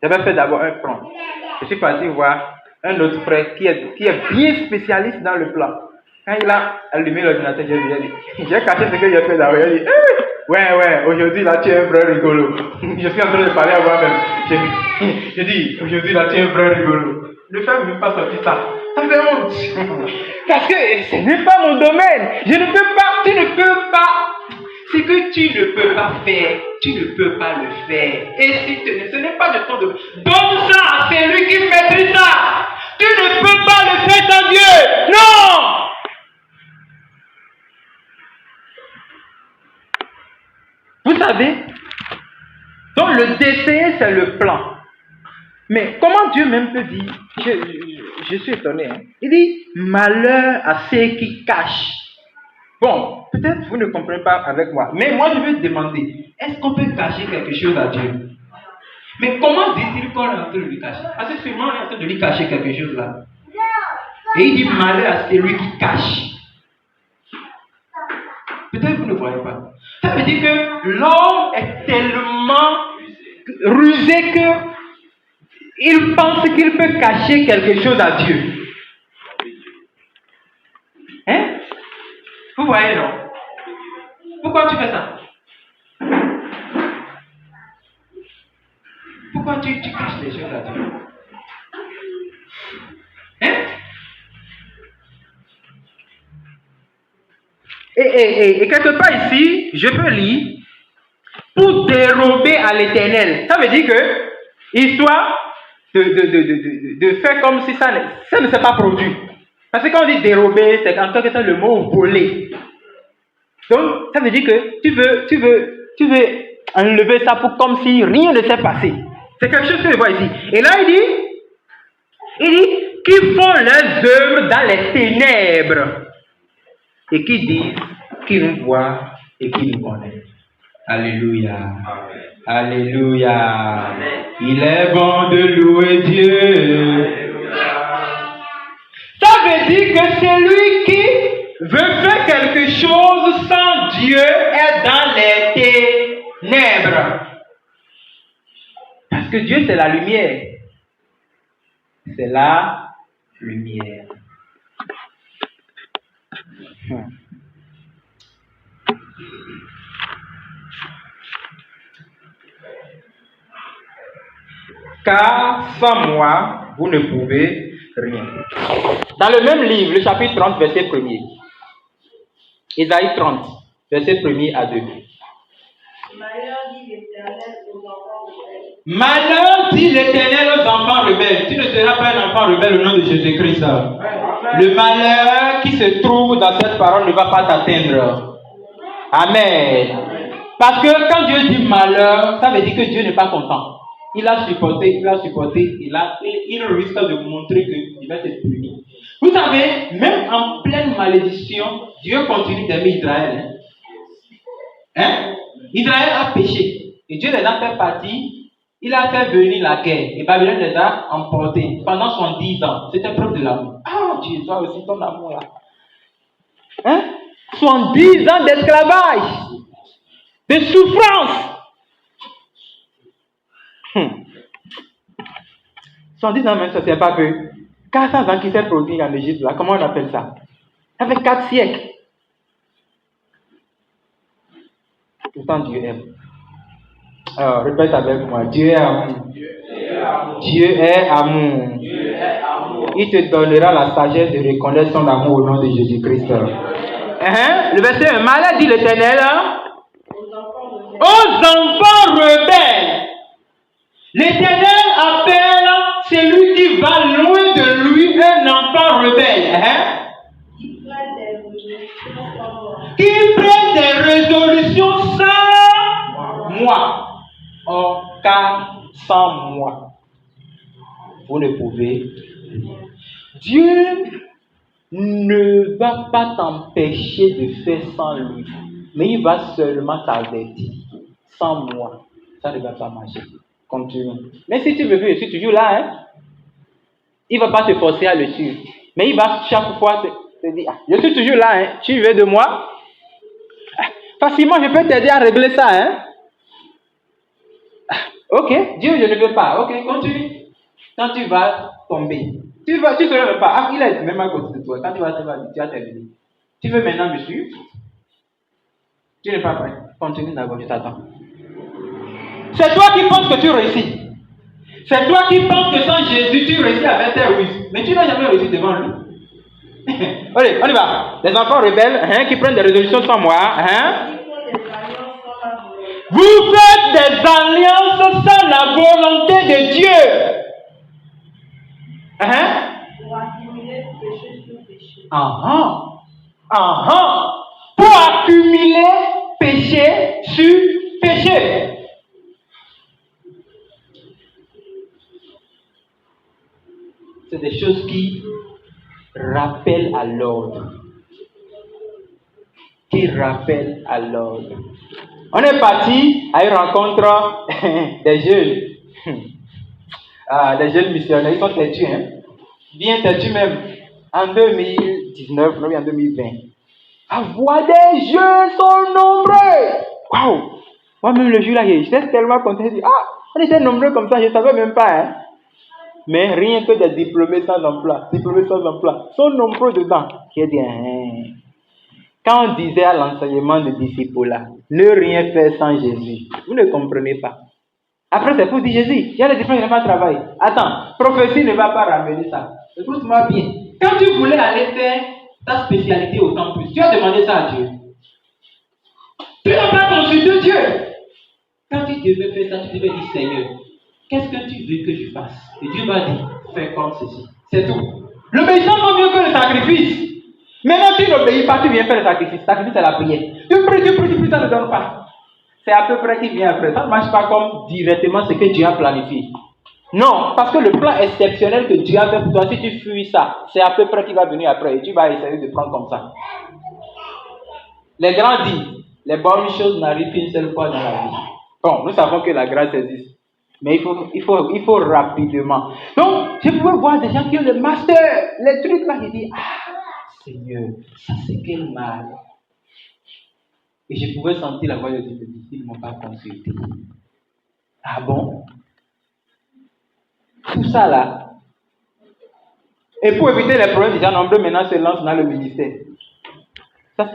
J'avais fait d'abord un plan. Je suis parti voir un autre frère qui est bien spécialiste dans le plan. Quand il a allumé l'ordinateur, j'ai caché ce que j'ai fait d'abord. Il a dit, ouais, aujourd'hui là tu es un vrai rigolo. Je suis en train de parler à moi-même. J'ai dit, aujourd'hui là tu es un vrai rigolo. Le frère ne veut pas sortir ça. Ça me fait honte. Parce que ce n'est pas mon domaine. Je ne peux pas, tu ne peux pas. Ce que tu ne peux pas faire, tu ne peux pas le faire. Et si ce n'est pas de ton domaine, donne ça à celui qui maîtrise ça. Tu ne peux pas le faire sans Dieu. Non! Vous savez, donc le dessein, c'est le plan. Mais comment Dieu même peut dire, je suis étonné, il dit, malheur à ceux qui cachent Bon, peut-être vous ne comprenez pas avec moi, mais moi je vais te demander, est-ce qu'on peut cacher quelque chose à Dieu? Mais comment dit-il qu'on est en train de lui cacher? Parce que sûrement on est en train de lui cacher quelque chose là. Et il dit malheur à celui qui cache. Peut-être que vous ne voyez pas. Ça veut dire que l'homme est tellement rusé que il pense qu'il peut cacher quelque chose à Dieu. Hein? Vous voyez, non? Pourquoi tu fais ça? Pourquoi tu caches les choses à Dieu? Hein? Et quelque part ici, je peux lire pour dérober à l'Éternel. Ça veut dire que, histoire de faire comme si ça ne s'est pas produit. Parce que quand on dit dérober, c'est en quelque sorte le mot voler. Donc, ça veut dire que tu veux enlever ça pour comme si rien ne s'est passé. C'est quelque chose que je vois ici. Et là, il dit qu'ils font leurs œuvres dans les ténèbres. Et qui disent qu'ils nous voient et qu'ils nous connaissent. Alléluia. Amen. Alléluia. Amen. Il est bon de louer Dieu. Alléluia. Ça veut dire que celui qui veut faire quelque chose sans Dieu est dans les ténèbres. Parce que Dieu, c'est la lumière. C'est la lumière. Car sans moi, vous ne pouvez rien. Dans le même livre, le chapitre 30, verset 1er. Isaïe 30, verset 1er à 2. Malheur dit l'Éternel aux enfants rebelles. Malheur dit l'Éternel aux enfants rebelles. Tu ne seras pas un enfant rebelle au nom de Jésus-Christ. Le malheur qui se trouve dans cette parole ne va pas t'atteindre. Amen. Parce que quand Dieu dit malheur, ça veut dire que Dieu n'est pas content. Il a supporté, il risque de vous montrer qu'il va être puni. Vous savez, même en pleine malédiction, Dieu continue d'aimer Israël. Hein? Israël a péché. Et Dieu les a fait partir. Il a fait venir la guerre. Et Babylone les a emportés pendant 70 ans. C'était preuve de l'amour. Ah, Dieu, toi aussi ton amour là. Hein? 70 ans d'esclavage. De souffrance. 110 ans même, ça c'est pas peu. 400 ans qui s'est produit en Égypte, là, comment on appelle ça? Ça fait 4 siècles. Pourtant Dieu aime. Alors, répète avec moi. Dieu est amour. Dieu est amour. Il te donnera la sagesse de reconnaître son amour au nom de Jésus-Christ. Le verset 1. Malheur dit l'Éternel aux enfants rebelles. L'Éternel appelle celui qui va loin de lui un enfant rebelle. Qui prenne des résolutions sans moi. Or, car sans moi, vous ne pouvez. Dieu ne va pas t'empêcher de faire sans lui, mais il va seulement t'avertir. Sans moi, ça ne va pas marcher. Continue. Mais si tu veux, je suis toujours là. Hein? Il ne va pas te forcer à le suivre. Mais il va chaque fois te dire, je suis toujours là. Hein? Tu veux de moi? Facilement, je peux t'aider à régler ça. Hein? Ok, Dieu, je ne veux pas. Ok, continue. Quand tu vas tomber, tu ne seras pas. Ah, il est même à côté de toi. Quand tu vas terminer. Tu veux maintenant me suivre? Tu n'es pas prêt. Continue d'abord, je t'attends. C'est toi qui penses que tu réussis. C'est toi qui penses que sans Jésus, tu réussis avec tes ruses. Mais tu n'as jamais réussi devant lui. Allez, on y va. Les enfants rebelles qui prennent des résolutions sans moi. Vous faites des alliances sans la volonté de Dieu. Pour accumuler péché sur péché. Pour accumuler péché sur péché. C'est des choses qui rappellent à l'ordre. qui rappelle à l'ordre. On est parti à une rencontre des jeunes. Les jeunes missionnaires, ils sont têtus, hein? Bien têtus même. En 2019, non, en 2020. À voir des jeunes sont nombreux. Waouh! Moi-même, le jour-là, j'étais tellement content. Je dis, on était nombreux comme ça, je ne savais même pas, hein? Mais rien que des diplômés sans emploi, sont nombreux dedans. J'ai dit, quand on disait à l'enseignement de disciples-là, ne rien faire sans Jésus, vous ne comprenez pas. Après, c'est pour dire Jésus, il y a des diplômes, il n'y a pas de travail. Attends, prophétie ne va pas ramener ça. Écoute-moi bien. Quand tu voulais aller faire ta spécialité au campus, tu as demandé ça à Dieu. Tu n'as pas consulté Dieu. Quand tu devais faire ça, tu devais dire Seigneur, qu'est-ce que tu veux que je fasse? Et Dieu va dire, fais comme ceci. C'est tout. L'obéissance vaut mieux que le sacrifice. Maintenant, tu n'obéis pas, tu viens faire le sacrifice. Le sacrifice, c'est la prière. Tu pries, ça ne donne pas. C'est à peu près qui vient après. Ça ne marche pas comme directement ce que Dieu a planifié. Non, parce que le plan exceptionnel que Dieu a fait pour toi, si tu fuis ça, c'est à peu près qui va venir après. Et tu vas essayer de prendre comme ça. Les grands disent, les bonnes choses n'arrivent qu'une seule fois dans la vie. Bon, nous savons que la grâce existe. Mais il faut rapidement. Donc, je pouvais voir des gens qui ont le master, les trucs là, qui disent, Seigneur, ça c'est quel mal. Et je pouvais sentir la voix de Dieu, ils ne m'ont pas consulté. Ah bon? Tout ça là. Et pour éviter les problèmes, déjà nombreux maintenant se lancent dans le ministère. Ça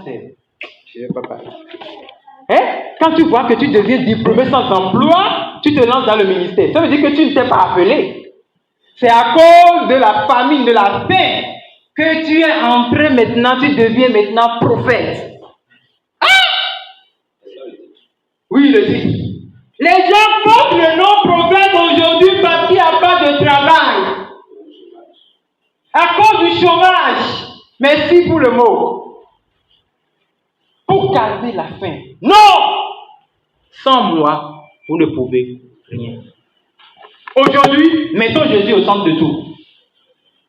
c'est. Je ne vais pas parler. Quand tu vois que tu deviens diplômé sans emploi, tu te lances dans le ministère. Ça veut dire que tu ne t'es pas appelé. C'est à cause de la famine, de la faim, que tu es entré maintenant, tu deviens maintenant prophète. Oui, il le dit. Les gens portent le nom prophète aujourd'hui parce qu'il n'y a pas de travail. À cause du chômage. Merci pour le mot. Pour garder la faim. Non! Sans moi, vous ne pouvez rien. Aujourd'hui, mettons Jésus au centre de tout.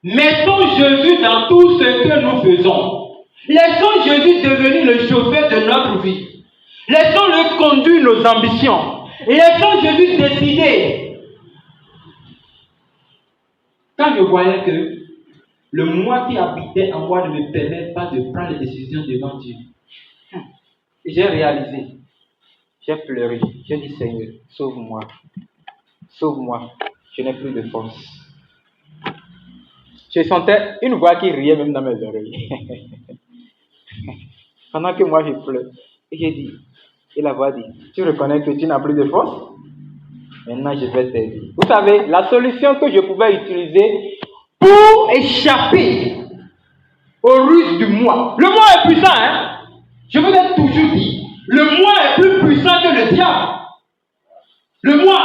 Mettons Jésus dans tout ce que nous faisons. Laissons Jésus devenir le chauffeur de notre vie. Laissons-le conduire nos ambitions. Laissons Jésus décider. Quand je voyais que le moi qui habitait en moi ne me permet pas de prendre les décisions devant Dieu, j'ai réalisé. J'ai pleuré. J'ai dit, Seigneur, sauve-moi. Sauve-moi. Je n'ai plus de force. Je sentais une voix qui riait même dans mes oreilles. Pendant que moi je pleure. Et j'ai dit, et la voix dit, tu reconnais que tu n'as plus de force? Maintenant je vais t'aider. Vous savez, la solution que je pouvais utiliser pour échapper aux ruses du moi. Le moi est puissant, hein? Je vous ai toujours dit, le moi est plus puissant que le diable. Le moi,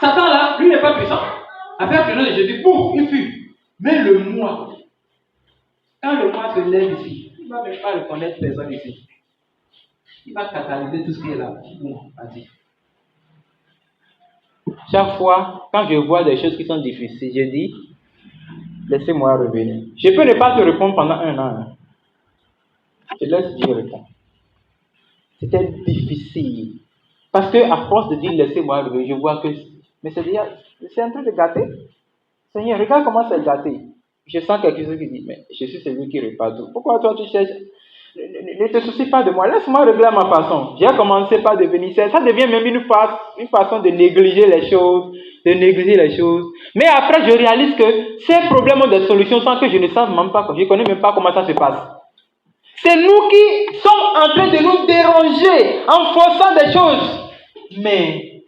Satan là, lui n'est pas puissant. Avec le nom de Jésus, pouf, il fuit. Mais le moi, quand le moi se lève ici, il ne va même pas reconnaître personne ici. Il va catalyser tout ce qui est là. Bon, vas-y. Chaque fois, quand je vois des choses qui sont difficiles, je dis, laissez-moi revenir. Je peux ne pas te répondre pendant 1 an. Je laisse Dieu répondre. C'était difficile. Parce que à force de dire laissez-moi revenir, je vois que mais c'est un truc de gâter. Seigneur, regarde comment c'est gâté. Je sens quelque chose qui dit, mais je suis celui qui répare tout. Pourquoi toi tu cherches? Ne te soucie pas de moi. Laisse-moi régler à ma façon. J'ai commencé par devenir ça. Ça devient même une façon de négliger les choses. Mais après, je réalise que ces problèmes ont des solutions sans que je ne sache même pas. Je ne connais même pas comment ça se passe. C'est nous qui sommes en train de nous déranger en forçant des choses. Mais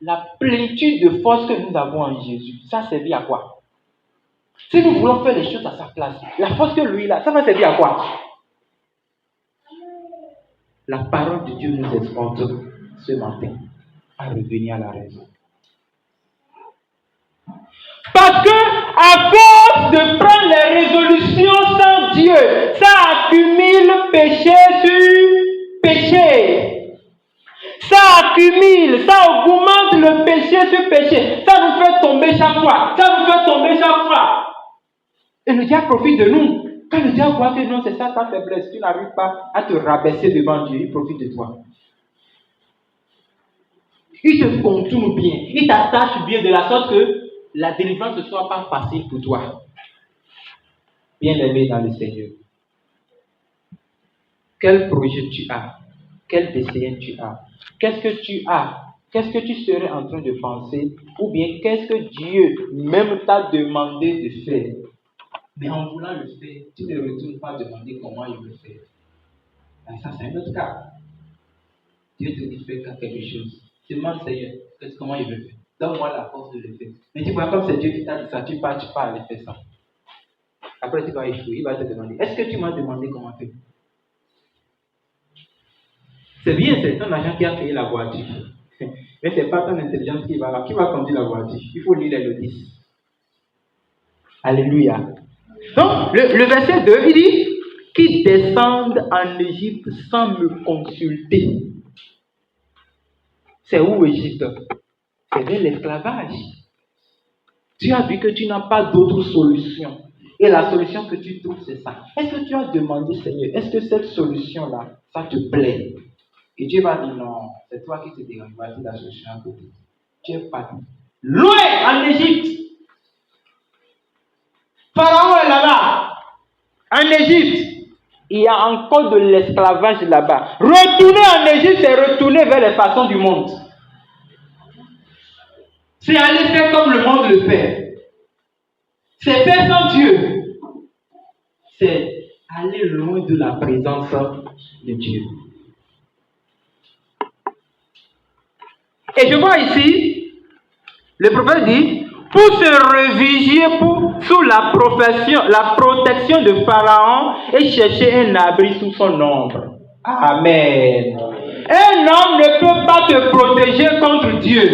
la plénitude de force que nous avons en Jésus, ça servit à quoi? Si nous voulons faire les choses à sa place, la force que lui a, ça va servir à quoi? La parole de Dieu nous exhorte ce matin à revenir à la raison. Parce que à force de prendre les résolutions sans Dieu, ça accumule péché sur péché. Ça accumule, ça augmente le péché sur péché. Ça nous fait tomber chaque fois. Et le diable profite de nous. Quand le diable voit que non, c'est ça ta faiblesse, tu n'arrives pas à te rabaisser devant Dieu, il profite de toi. Il te contourne bien, il t'attache bien de la sorte que la délivrance ne soit pas facile pour toi. Bien-aimé dans le Seigneur, quel projet tu as? Quel dessein tu as? Qu'est-ce que tu as? Qu'est-ce que tu serais en train de penser? Ou bien qu'est-ce que Dieu même t'a demandé de faire? Mais en voulant le faire, tu ne retournes pas demander comment il veut faire. Et ça, c'est un autre cas. Dieu te dit fais quelque chose. Tu demandes Seigneur, comment il veut faire? Donne-moi la force de le faire. Mais tu vois, comme c'est Dieu qui t'a dit ça, tu pars aller faire ça. Après, tu vas échouer. Il va te demander, est-ce que tu m'as demandé comment faire? C'est bien, c'est ton agent qui a payé la voiture. Mais ce n'est pas ton intelligence qui va conduire la voiture. Il faut lire les notices. Alléluia. Donc, le verset 2, il dit qu'ils descendent en Égypte sans me consulter. C'est où Égypte? C'est vers l'esclavage. Tu as vu que tu n'as pas d'autre solution. Et la solution que tu trouves, c'est ça. Est-ce que tu as demandé, Seigneur, est-ce que cette solution-là, ça te plaît? Et Dieu va dire non, c'est toi qui te dérange, vas-y la solution à côté. Tu es parti. Loin en Égypte. Pharaon est là-bas. En Égypte. Il y a encore de l'esclavage là-bas. Retourner en Égypte, c'est retourner vers les façons du monde. C'est aller faire comme le monde le fait. C'est faire sans Dieu. C'est aller loin de la présence de Dieu. Et je vois ici, le prophète dit, pour se réfugier sous la protection de Pharaon et chercher un abri sous son ombre. Amen. Un homme ne peut pas te protéger contre Dieu.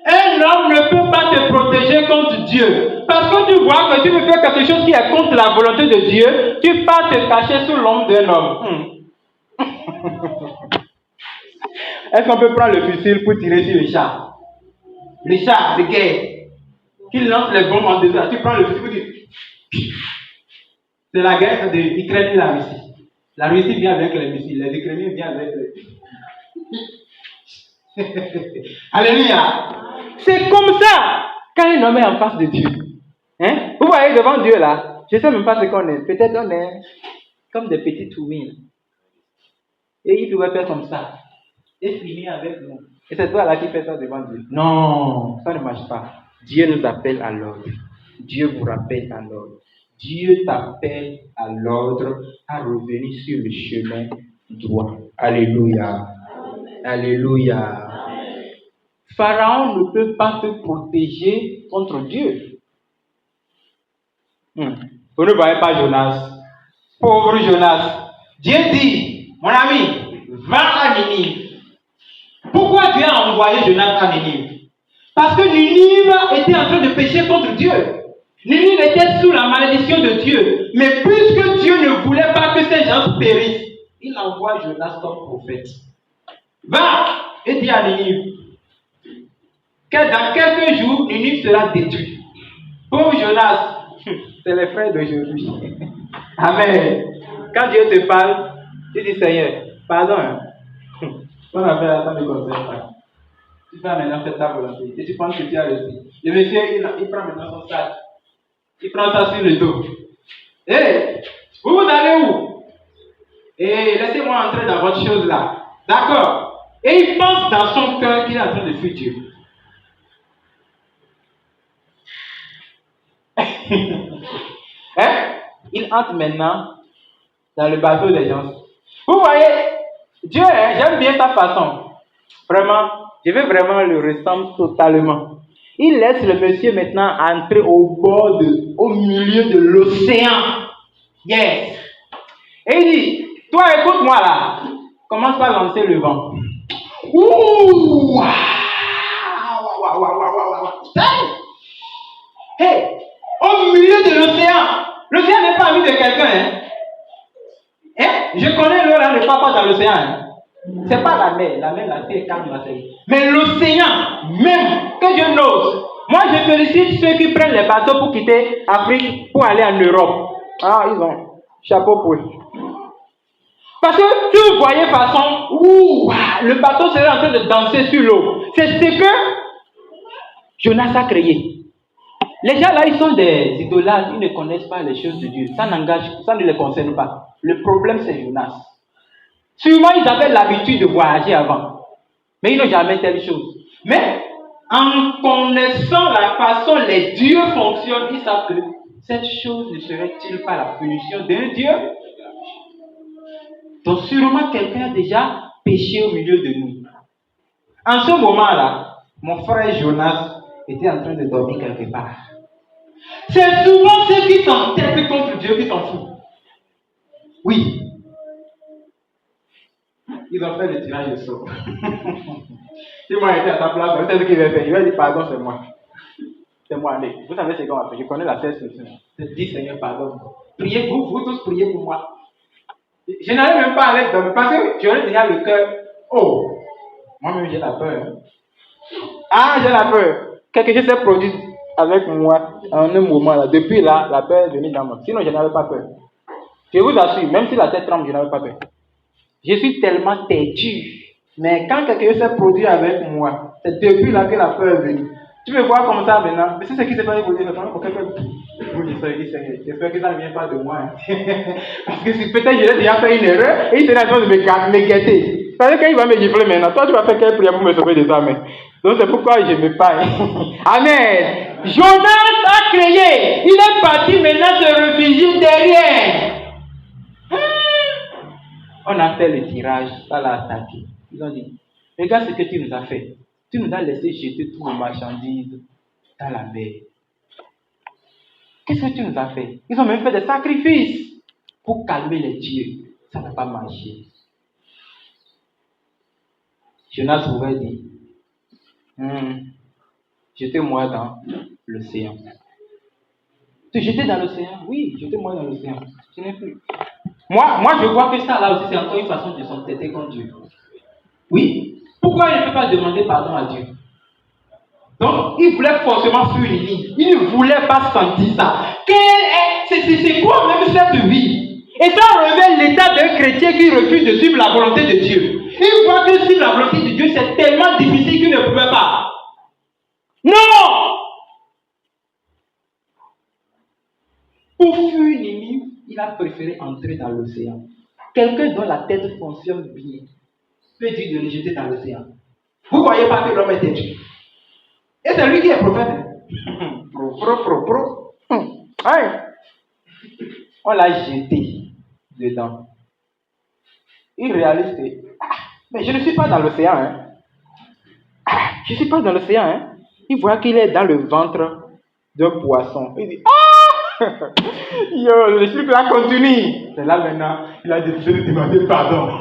Un homme ne peut pas te protéger contre Dieu. Parce que tu vois que tu veux faire quelque chose qui est contre la volonté de Dieu, tu pars te cacher sous l'ombre d'un homme. Est-ce qu'on peut prendre le fusil pour tirer sur les chars? Les chars de guerre qui lancent les bombes en désert. Tu prends le fusil pour dire. C'est la guerre de l'Ukraine et la Russie. La Russie vient avec les missiles, les Ukrainiens viennent avec les. Alléluia. C'est comme ça quand un homme est en face de Dieu. Hein? Vous voyez devant Dieu là, je ne sais même pas ce qu'on est. Peut-être on est comme des petites fourmis. Et il pouvait faire comme ça. Et finir avec nous. Et c'est toi là qui fais ça devant Dieu. Non, ça ne marche pas. Dieu nous appelle à l'ordre. Dieu vous rappelle à l'ordre. Dieu t'appelle à l'ordre à revenir sur le chemin droit. Alléluia. Alléluia. Pharaon ne peut pas te protéger contre Dieu. Vous ne voyez pas Jonas. Pauvre Jonas. Dieu dit, mon ami, va à Ninive. Pourquoi Dieu a envoyé Jonas à Ninive? Parce que Ninive était en train de pécher contre Dieu. Ninive était sous la malédiction de Dieu. Mais puisque Dieu ne voulait pas que ces gens périssent, il envoie Jonas comme prophète. Va et dis à Ninive que dans quelques jours, Ninive sera détruite. Pauvre Jonas, c'est les frères d'aujourd'hui. Amen. Quand Dieu te parle, tu dis Seigneur, pardon. On appelle à ça ne concerne pas. Tu vas maintenant faire ta volonté. Et tu penses que tu as réussi. Le monsieur, il prend maintenant son sac. Il prend ça sur le dos. Hé, vous allez où? Et laissez-moi entrer dans votre chose là. D'accord? Et il pense dans son cœur qu'il est en train de fuir Dieu. Hein? Il entre maintenant dans le bateau des gens. Vous voyez, Dieu, j'aime bien sa façon. Vraiment, je veux vraiment le ressembler totalement. Il laisse le monsieur maintenant entrer au milieu de l'océan. Yes. Et il dit, toi écoute-moi là. Commence par lancer le vent. Ouh! Hey! Au milieu de l'océan. L'océan n'est pas ami de quelqu'un. Je connais l'eau là, ne part pas dans l'océan. C'est pas la mer là, c'est calme là, c'est. Mais l'océan, même que Dieu n'ose. Moi, je félicite ceux qui prennent les bateaux pour quitter l'Afrique pour aller en Europe. Ah, ils ont chapeau pour eux. Parce que si vous voyez façon, le bateau serait en train de danser sur l'eau. C'est ce que Jonas a créé. Les gens là, ils sont des idolâtres, ils ne connaissent pas les choses de Dieu. Ça ne les concerne pas. Le problème, c'est Jonas. Sûrement, ils avaient l'habitude de voyager avant. Mais ils n'ont jamais telle chose. Mais, en connaissant la façon dont les dieux fonctionnent, ils savent que cette chose ne serait-il pas la punition d'un Dieu? Donc, sûrement, quelqu'un a déjà péché au milieu de nous. En ce moment-là, mon frère Jonas était en train de dormir quelque part. C'est souvent ceux qui s'entêtent contre Dieu qui s'en foutent. Oui. Ils ont fait le tirage de sort. Si moi j'étais à ta place, vous savez ce qu'il va faire? Il va dire pardon, c'est moi. C'est moi, allez. Vous savez ce qu'on va faire? Je connais la 16 solution. Dis Seigneur, pardon. Priez, vous tous priez pour moi. Je n'allais même pas aller dormir parce que j'aurais déjà le cœur. Oh, moi-même j'ai la peur. Hein. Ah, j'ai la peur. Quelque chose s'est produit avec moi en un moment là. Depuis là, la peur est venue dans moi. Sinon, je n'avais pas peur. Je vous assure, même si la tête tremble, je n'avais pas peur. Je suis tellement têtu. Mais quand quelque chose s'est produit avec moi, c'est depuis là que la peur est venue. Tu me vois comme ça maintenant. Mais c'est ce qui s'est passé pour dire, pour quelqu'un. J'espère que ça ne vient pas de moi. Hein. Parce que si peut-être j'ai déjà fait une erreur et il serait en train de me guetter. Parce que quand il va me gifler maintenant, toi tu vas faire quelle prière pour me sauver de ça, mais. Donc c'est pourquoi je me paille. Amen. Jonas a créé. Il est parti maintenant se réfugier derrière. On a fait le tirage, ça l'a attaqué. Ils ont dit, regarde ce que tu nous as fait. Tu nous as laissé jeter toutes nos marchandises dans la mer. Qu'est-ce que tu nous as fait? Ils ont même fait des sacrifices pour calmer les dieux. Ça n'a pas marché. Jonas pouvait dire, jetez-moi dans l'océan. Te jeter dans l'océan? Oui, jetez-moi dans l'océan. Je n'ai plus. Moi, je vois que ça là aussi, c'est encore une façon de s'entêter contre Dieu. Oui. Pourquoi il ne peut pas demander pardon à Dieu? Donc, il voulait forcément fuir une ligne. Il ne voulait pas sentir ça. C'est quoi même cette vie? Et ça révèle l'état d'un chrétien qui refuse de suivre la volonté de Dieu. Il voit que suivre la volonté de Dieu, c'est tellement difficile qu'il ne pouvait pas. Non! Pour fuir une ligne, il a préféré entrer dans l'océan. Quelqu'un dont la tête fonctionne bien peut dire de le jeter dans l'océan. Vous ne voyez pas que l'homme est têtu. Et c'est lui qui est prophète. On l'a jeté dedans. Il réalise que, mais je ne suis pas dans l'océan. Hein. Je ne suis pas dans l'océan. Hein. Il voit qu'il est dans le ventre d'un poisson. Il dit, yo, le cycle là continue. C'est là maintenant, il a décidé de demander pardon.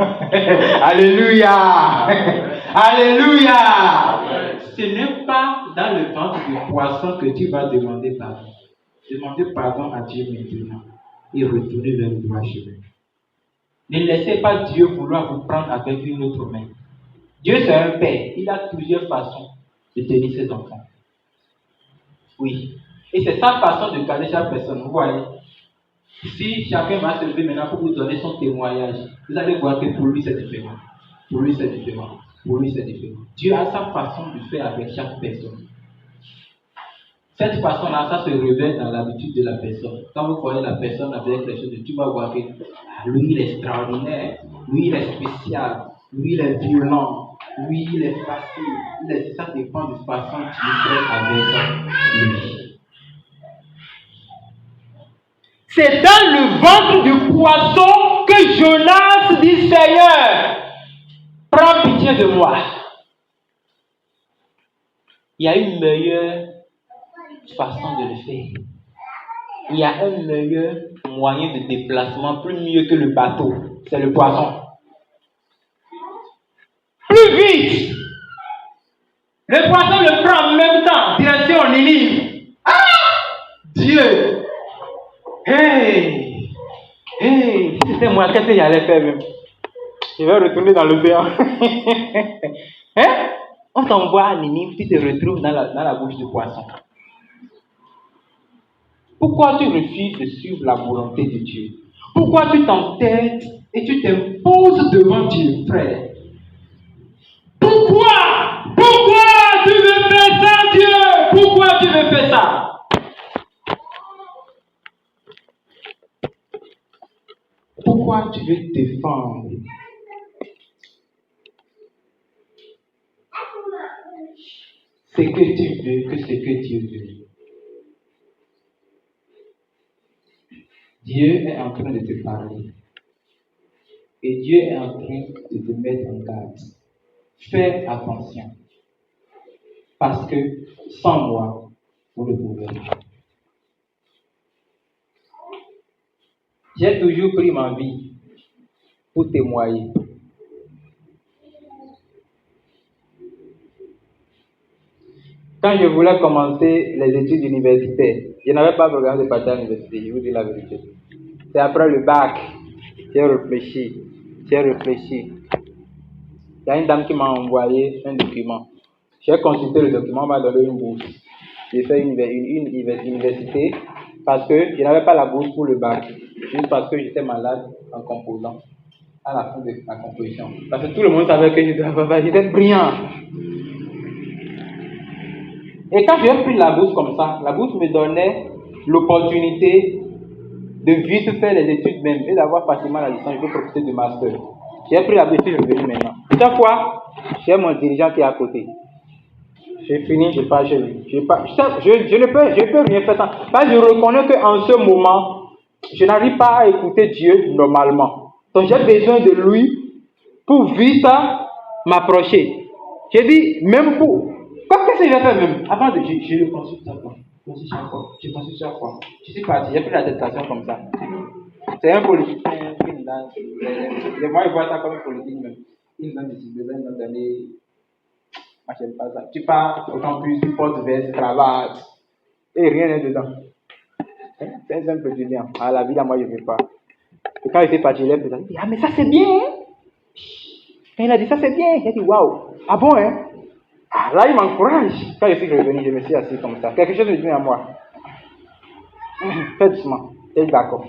Alléluia. Alléluia. Ce n'est pas dans le ventre du poisson que tu vas demander pardon. Demandez pardon à Dieu maintenant et retournez vers le droit chemin. Ne laissez pas Dieu vouloir vous prendre avec une autre main. Dieu c'est un père. Il a plusieurs façons de tenir ses enfants. Oui. Et c'est sa façon de garder chaque personne. Vous voyez. Si chacun va se lever maintenant pour vous donner son témoignage, vous allez voir que pour lui c'est différent. Pour lui c'est différent. Pour lui c'est différent. Dieu a sa façon de faire avec chaque personne. Cette façon-là, ça se révèle dans l'habitude de la personne. Quand vous voyez la personne avec les choses, tu vas voir que lui il est extraordinaire, lui il est spécial, lui il est violent, lui il est facile. Ça dépend de la façon que tu es avec lui. C'est dans le ventre du poisson que Jonas dit Seigneur, prends pitié de moi. Il y a une meilleure façon de le faire. Il y a un meilleur moyen de déplacement, plus mieux que le bateau. C'est le poisson. Plus vite. Le poisson le prend en même temps. Direction Ninive. Dieu. Hey, si c'était moi, qu'est-ce que j'allais faire même? Je vais retourner dans l'océan. Hein? On t'envoie à Ninive, tu te retrouves dans la bouche du poisson. Pourquoi tu refuses de suivre la volonté de Dieu? Pourquoi tu t'entêtes et tu t'imposes devant Dieu, frère? Pourquoi? Pourquoi tu veux faire ça, Dieu? Pourquoi tu veux faire ça? Pourquoi tu veux te défendre? Ce que tu veux que ce que Dieu veut. Dieu est en train de te parler. Et Dieu est en train de te mettre en garde. Fais attention. Parce que sans moi, vous ne pouvez pas. J'ai toujours pris ma vie pour témoigner. Quand je voulais commencer les études universitaires, je n'avais pas programme de partir à l'université, je vous dis la vérité. C'est après le bac, j'ai réfléchi. Il y a une dame qui m'a envoyé un document. J'ai consulté le document, on m'a donné une bourse. J'ai fait une université parce que je n'avais pas la bourse pour le bac, juste parce que j'étais malade en composant à la fin de ma composition. Parce que tout le monde savait que j'étais brillant. Et quand j'ai pris la bourse comme ça, la bourse me donnait l'opportunité de vite faire les études même et d'avoir facilement la licence. Je peux profiter du master. J'ai pris la bourse et je suis venu maintenant. Chaque fois, j'ai mon dirigeant qui est à côté. J'ai fini, je pars chez lui. Je ne peux rien faire ça. Parce que je reconnais qu'en ce moment, je n'arrive pas à écouter Dieu normalement. Donc j'ai besoin de lui pour vite m'approcher. J'ai dit, même pour... Qu'est-ce que je vais faire même? Avant de... Je le consulte chaque fois. Je consulte chaque fois. Je suis parti, j'ai pris l'attestation comme ça. C'est un politicien qui nous donne... Moi, je vois ça comme un politique même. Il nous donne des besoins, il nous donne des... Moi, j'aime pas ça. Tu pars au campus, tu portes veste, cravate, et rien n'est dedans. C'est un simple étudiant. À la vie, là, moi, je ne veux pas. Et quand il s'est parti, il a dit, ah, mais ça, c'est bien, hein? Quand il a dit, ça, c'est bien. Il a dit, waouh. Ah bon, hein? Ah, là, il m'encourage. Quand je suis revenu, je me suis assis comme ça. Quelque chose me dit à moi. Fais doucement. Il est d'accord.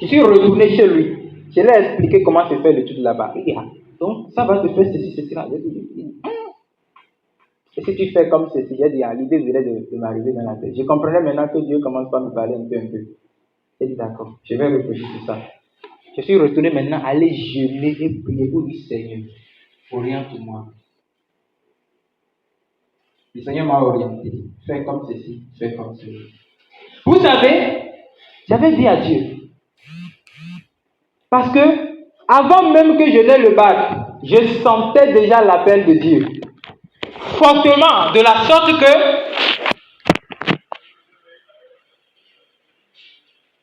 Je suis retourné chez lui. Je lui ai expliqué comment se fait l'étude là-bas. Il dit, ah, donc, ça va te faire ceci, là. Et si tu fais comme ceci, j'ai dit, l'idée venait de m'arriver dans la tête. Je comprenais maintenant que Dieu commence par me parler un peu. J'ai dit, d'accord, je vais réfléchir sur ça. Je suis retourné maintenant aller jeûner et prier pour dire, Seigneur, oriente-moi. Le Seigneur m'a orienté. Fais comme ceci, fais comme ceci. Vous savez, j'avais dit à Dieu, parce que avant même que je n'aie le bac, je sentais déjà l'appel de Dieu. Fortement, de la sorte que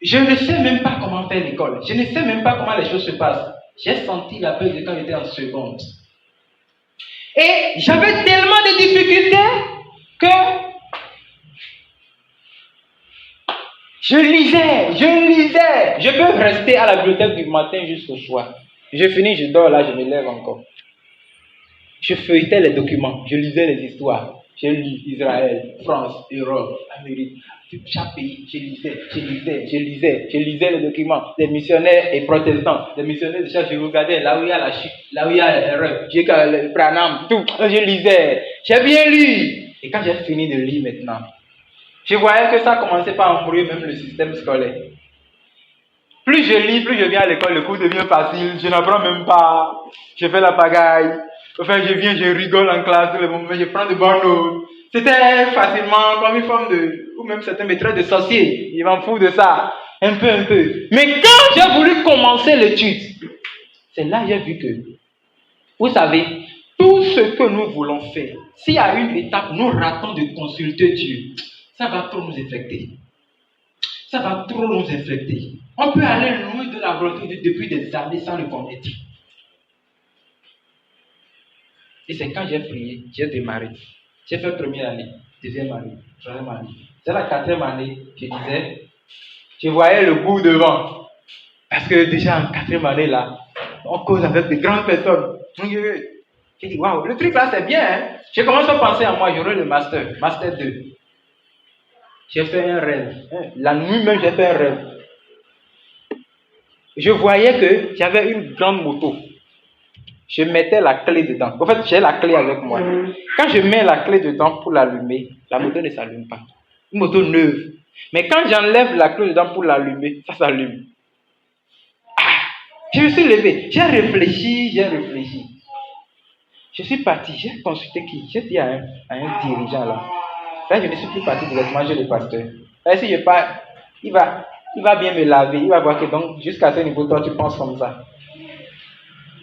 je ne sais même pas comment faire l'école. Je ne sais même pas comment les choses se passent. J'ai senti l'appel de quand j'étais en seconde. Et j'avais tellement de difficultés que je lisais. Je peux rester à la bibliothèque du matin jusqu'au soir. Je finis, je dors là, je me lève encore. Je feuilletais les documents, je lisais les histoires. J'ai lu Israël, France, Europe, Amérique, chaque pays, je lisais les documents des missionnaires et protestants, des missionnaires de chaque, je regardais là où il y a la chute, là où il y a l'erreur, le pranam, tout, je lisais, j'ai bien lu. Et quand j'ai fini de lire maintenant, je voyais que ça commençait par embrouiller même le système scolaire. Plus je lis, plus je viens à l'école, le cours devient facile, je n'apprends même pas, je fais la pagaille. Enfin, je viens, je rigole en classe, tout le moment, je prends de bonnes notes. C'était facilement comme une forme de... Ou même certains maîtres de sorcier. Ils m'en foutent de ça. Un peu. Mais quand j'ai voulu commencer l'étude, c'est là que j'ai vu que, vous savez, tout ce que nous voulons faire, s'il y a une étape, nous ratons de consulter Dieu, ça va trop nous infecter. On peut aller loin de la volonté de Dieu depuis des années sans le connaître. Et c'est quand j'ai prié, j'ai démarré. J'ai fait première année, deuxième année, troisième année. C'est la quatrième année, je voyais le bout devant. Parce que déjà en quatrième année là, on cause avec de grandes personnes. J'ai dit, waouh, le truc là c'est bien. Hein? J'ai commencé à penser à moi, j'aurai le master 2. j'ai fait un rêve. La nuit même, j'ai fait un rêve. Je voyais que j'avais une grande moto. Je mettais la clé dedans. En fait, j'ai la clé avec moi. Quand je mets la clé dedans pour l'allumer, la moto ne s'allume pas. Une moto neuve. Mais quand j'enlève la clé dedans pour l'allumer, ça s'allume. Je me suis levé. J'ai réfléchi. Je suis parti. J'ai consulté qui? J'ai dit à un dirigeant là. Là, je ne suis plus parti directement chez le pasteur. Là, si je pars, il va bien me laver. Il va voir que donc, jusqu'à ce niveau, toi, tu penses comme ça.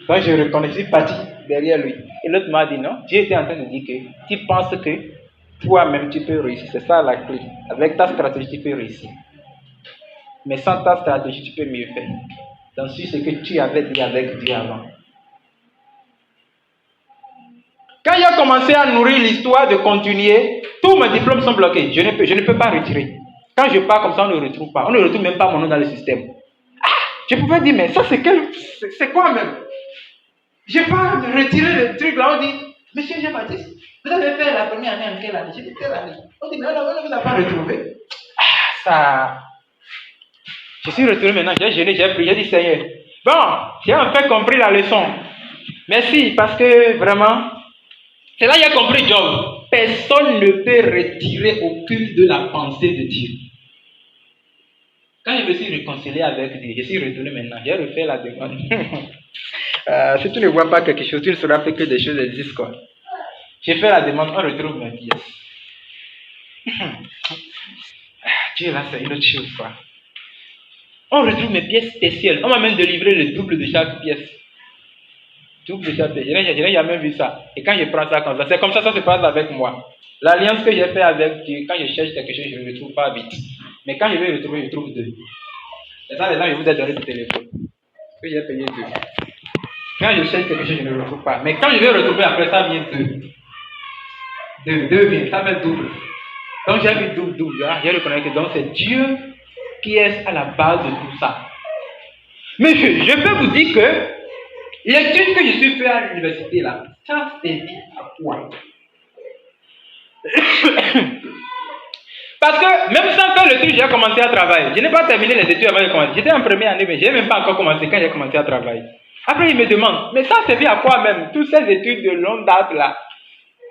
Donc, je reconnais, je suis parti derrière lui. Et l'autre m'a dit non. Dieu était en train de dire que tu penses que toi-même, tu peux réussir. C'est ça la clé. Avec ta stratégie, tu peux réussir. Mais sans ta stratégie, tu peux mieux faire. Donc, c'est ce que tu avais dit avec Dieu avant. Quand il a commencé à nourrir l'histoire de continuer, tous mes diplômes sont bloqués. Je ne peux pas retirer. Quand je pars comme ça, on ne retrouve pas. On ne retrouve même pas mon nom dans le système. Je pouvais dire, mais ça, c'est quoi même? Je pars retirer le truc là, on dit, monsieur Jean-Baptiste, vous avez fait la première année en quelle année? J'ai dit, quelle année? On dit, mais on ne vous a pas retrouvé. Ça. Je suis retourné maintenant, j'ai gêné, j'ai prié, j'ai dit, Seigneur, bon, j'ai enfin compris la leçon. Merci, parce que vraiment, c'est là que j'ai compris Job. Personne ne peut retirer aucune de la pensée de Dieu. Quand je me suis réconcilié avec Dieu, je suis retourné maintenant, j'ai refait la demande. Si tu ne vois pas quelque chose, tu ne sauras que des choses existent, quoi. J'ai fait la demande, on retrouve mes pièces. Dieu là, c'est une autre chose, quoi. On retrouve mes pièces spéciales. On m'a même délivré le double de chaque pièce. Double de chaque pièce. Je n'ai jamais vu ça. Et quand je prends ça comme ça, c'est comme ça se passe avec moi. L'alliance que j'ai fait avec Dieu, quand je cherche quelque chose, je ne le trouve pas vite. Mais quand je vais le retrouver, je trouve deux. C'est ça, les gens, je vous ai donné le téléphone. Que j'ai payé deux. Quand je cherche quelque chose, je ne le retrouve pas. Mais quand je vais le retrouver, après ça vient deux. Deux vient, ça fait double. Donc j'ai vu double. Hein? Je reconnais que donc c'est Dieu qui est à la base de tout ça. Mais je peux vous dire que l'étude que je suis fait à l'université là, ça servit à quoi? Parce que même sans faire le truc, j'ai commencé à travailler. Je n'ai pas terminé les études avant de commencer. J'étais en première année, mais je n'ai même pas encore commencé quand j'ai commencé à travailler. Après, il me demande, mais ça servit à quoi même? Toutes ces études de longue date là.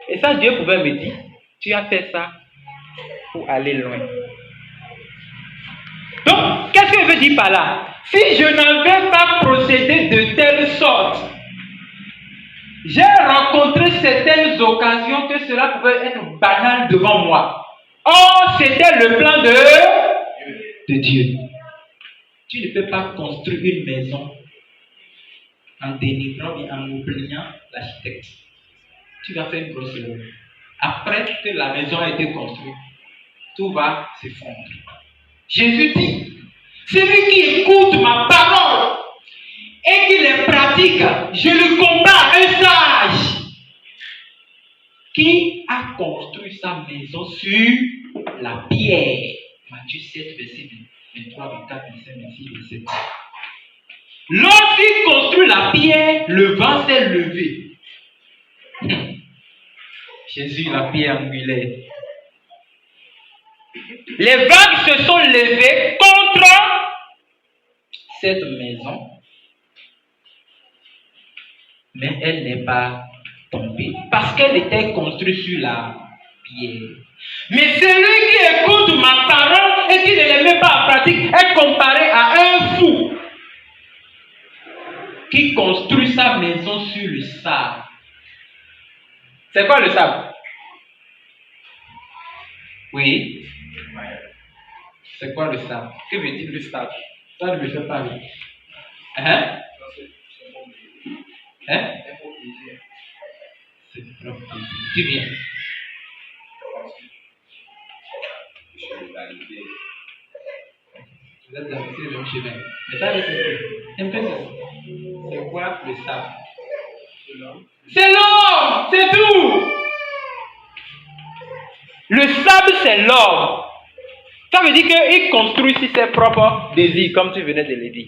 Et ça, Dieu pouvait me dire, tu as fait ça pour aller loin. Donc, qu'est-ce que je veux dire par là? Si je n'avais pas procédé de telle sorte, j'ai rencontré certaines occasions que cela pouvait être banal devant moi. Or, c'était le plan de Dieu. Tu ne peux pas construire une maison en dénigrant et en oubliant l'architecte. Tu vas faire une grosse erreur. Après que la maison a été construite, tout va s'effondrer. Jésus dit, celui qui écoute ma parole et qui les pratique, je le compare à un sage qui a construit sa maison sur la pierre. Matthieu 7, verset 23, 24, 25, 26, 27. Lorsqu'il construit la pierre, le vent s'est levé. Jésus, la pierre angulaire. Les vagues se sont levées contre cette maison, mais elle n'est pas tombée parce qu'elle était construite sur la pierre. Mais celui qui écoute ma parole et qui ne les met pas en pratique est comparé à un fou qui construit sa maison sur le sable. C'est quoi le sable? Oui. C'est quoi le sable? Que veut dire le sable? Ça ne me fait pas rire. Hein? Hein? C'est du propre plaisir. Tu viens. Vous êtes dans le même chemin. Mais ça, c'est un peu ça. C'est quoi le sable? C'est l'or! C'est tout! Le sable, c'est l'or. Ça veut dire qu'il construit sur ses propres désirs, comme tu venais de le dire.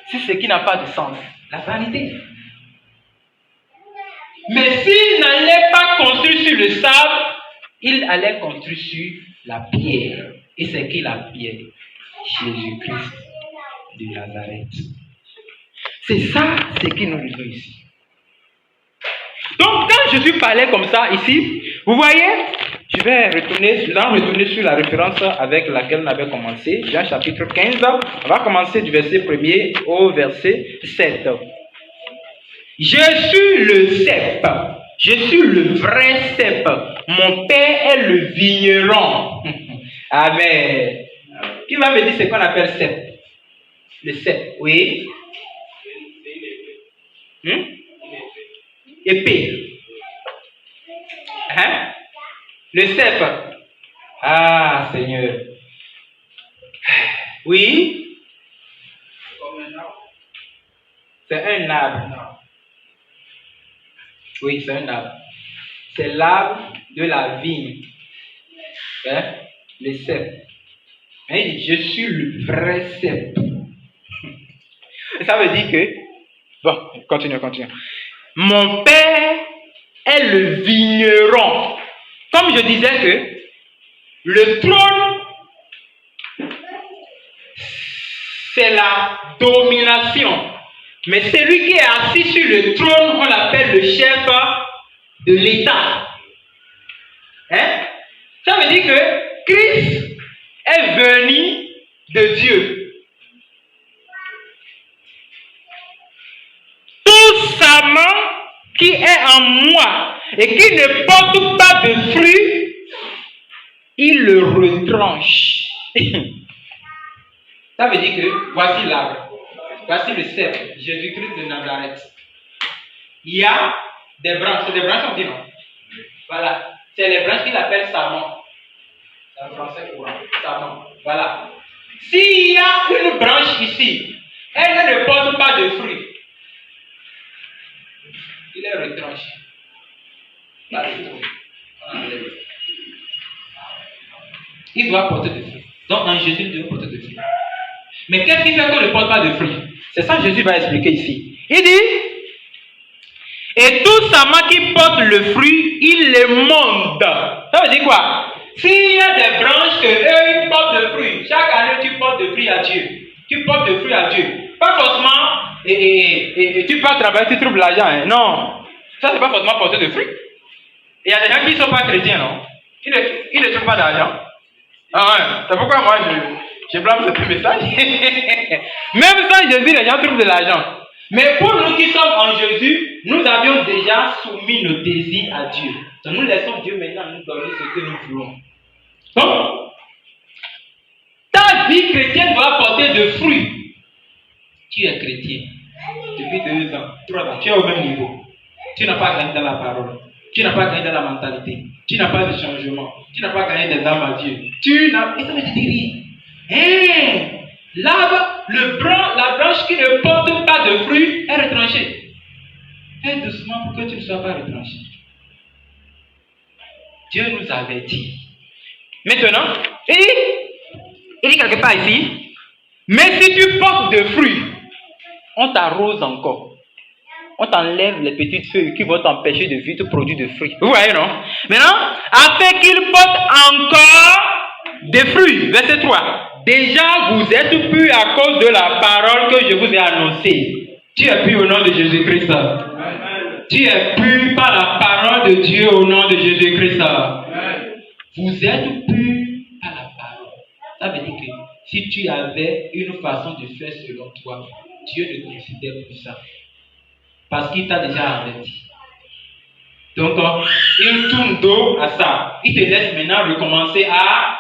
C'est ce qui n'a pas de sens. La vanité. Mais s'il n'allait pas construire sur le sable, Il allait construire sur la pierre. Et c'est qui la pierre? Jésus-Christ de Nazareth. C'est ça ce que nous lisons ici. Donc, quand Jésus parlait comme ça ici, vous voyez, je vais retourner sur la référence avec laquelle on avait commencé, Jean chapitre 15. On va commencer du verset 1er au verset 7. Je suis le cep, je suis le vrai cep. Mon père est le vigneron. Amen. Qui va me dire ce qu'on appelle cep? Le cep, oui. Épée. Hein? Le cep. Ah, Seigneur. Oui. C'est un arbre. Oui, c'est un arbre. C'est l'arbre de la vigne. Hein? Le cep. Hein? Je suis le vrai cep. Ça veut dire que... Bon, continue. Mon père est le vigneron. Comme je disais que le trône, c'est la domination. Mais celui qui est assis sur le trône, on l'appelle le chef de l'État. Hein? Ça veut dire que Christ est venu de Dieu. Tout serment qui est en moi et qui ne porte pas de fruits, il le retranche. Ça veut dire que voici l'arbre, voici le cep, Jésus-Christ de Nazareth. Il y a des branches, c'est des branches on dit non? Voilà, c'est les branches qu'il appelle sarment. C'est un français courant, sarment. Voilà. S'il y a une branche ici, elle ne porte pas de fruits. Il est retranché. Il doit porter des fruits. Donc en Jésus, il doit porter des fruits. Mais qu'est-ce qui fait qu'on ne porte pas de fruits? C'est ça que Jésus va expliquer ici. Il dit, et tout serment qui porte le fruit, il les monte. Ça veut dire quoi? S'il y a des branches que eux, ils portent de fruits, chaque année tu portes de fruits à Dieu. Tu portes de fruits à Dieu. Pas forcément, et tu pars travailler, tu trouves l'argent. Hein. Non. Ça, c'est pas forcément porter de fruits. Il y a des gens qui ne sont pas chrétiens, non? Ils ne trouvent pas d'argent. Ah ouais. C'est pourquoi moi, je blâme ce message. Même sans Jésus, les gens trouvent de l'argent. Mais pour nous qui sommes en Jésus, nous avions déjà soumis nos désirs à Dieu. Donc nous laissons Dieu maintenant nous donner ce que nous voulons. Donc, ta vie chrétienne doit porter de fruits. Tu es chrétien depuis 2 ans, 3 ans, tu es au même niveau. Tu n'as pas gagné dans la parole. Tu n'as pas gagné dans la mentalité. Tu n'as pas de changement. Tu n'as pas gagné des âmes à Dieu. Et ça veut dire, la branche qui ne porte pas de fruits est retranchée. Fais doucement pour que tu ne sois pas retranché. Dieu nous avait dit. Maintenant, il dit quelque part ici, mais si tu portes de fruits, on t'arrose encore. On t'enlève les petites feuilles qui vont t'empêcher de vite produire de fruits. Vous voyez, non? Maintenant, afin qu'il porte encore des fruits. Verset 3. Déjà, vous êtes purs à cause de la parole que je vous ai annoncée. Tu es pur au nom de Jésus-Christ. Tu es pur par la parole de Dieu au nom de Jésus-Christ. Vous êtes purs par la parole. Ça veut dire que si tu avais une façon de faire selon toi, Dieu ne considère plus ça. Parce qu'il t'a déjà averti. Donc, il tourne dos à ça. Il te laisse maintenant recommencer à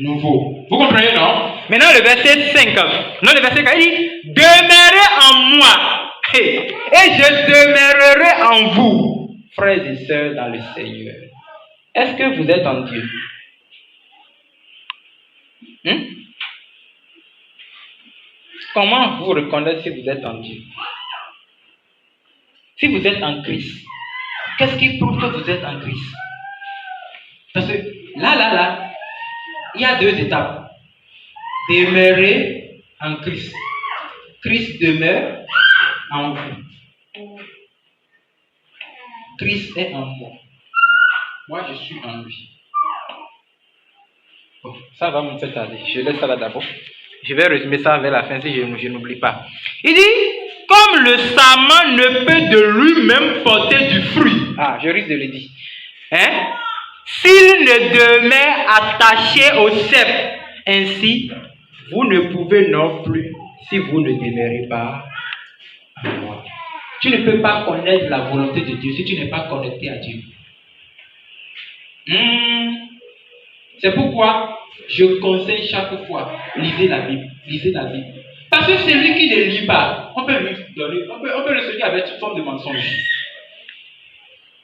nouveau. Vous comprenez, non? Maintenant, le verset 5. Non, le verset 4, il dit, demeurez en moi, et je demeurerai en vous, frères et sœurs dans le Seigneur. Est-ce que vous êtes en Dieu? Comment vous reconnaissez si vous êtes en Dieu? Si vous êtes en Christ, qu'est-ce qui prouve que vous êtes en Christ? Parce que là, il y a 2 étapes. Demeurer en Christ. Christ demeure en vous. Christ est en moi. Moi, je suis en lui. Bon, ça va me faire tarder. Je laisse ça là d'abord. Je vais résumer ça vers la fin si je n'oublie pas. Il dit, comme le sarment ne peut de lui-même porter du fruit. Ah, je risque de le dire. Hein? S'il ne demeure attaché au cep, ainsi, vous ne pouvez non plus si vous ne demeurez pas en moi. Tu ne peux pas connaître la volonté de Dieu si tu n'es pas connecté à Dieu. C'est pourquoi je conseille chaque fois, lisez la Bible, lisez la Bible. Parce que celui qui ne lit pas, on peut lui donner, on peut le soutenir avec une forme de mensonge.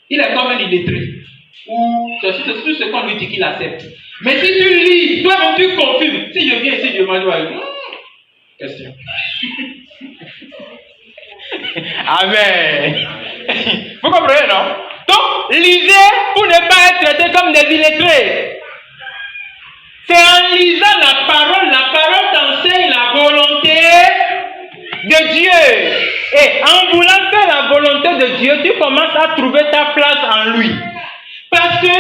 Il est comme un illettré. Ou c'est tout ce qu'on lui dit qu'il accepte. Mais si tu lis, toi-même tu confirmes. Si je viens ici, je m'en question. Amen. Vous comprenez, non? Donc, lisez pour ne pas être traité comme des illettrés. C'est en lisant la parole t'enseigne la volonté de Dieu. Et en voulant faire la volonté de Dieu, tu commences à trouver ta place en lui. Parce que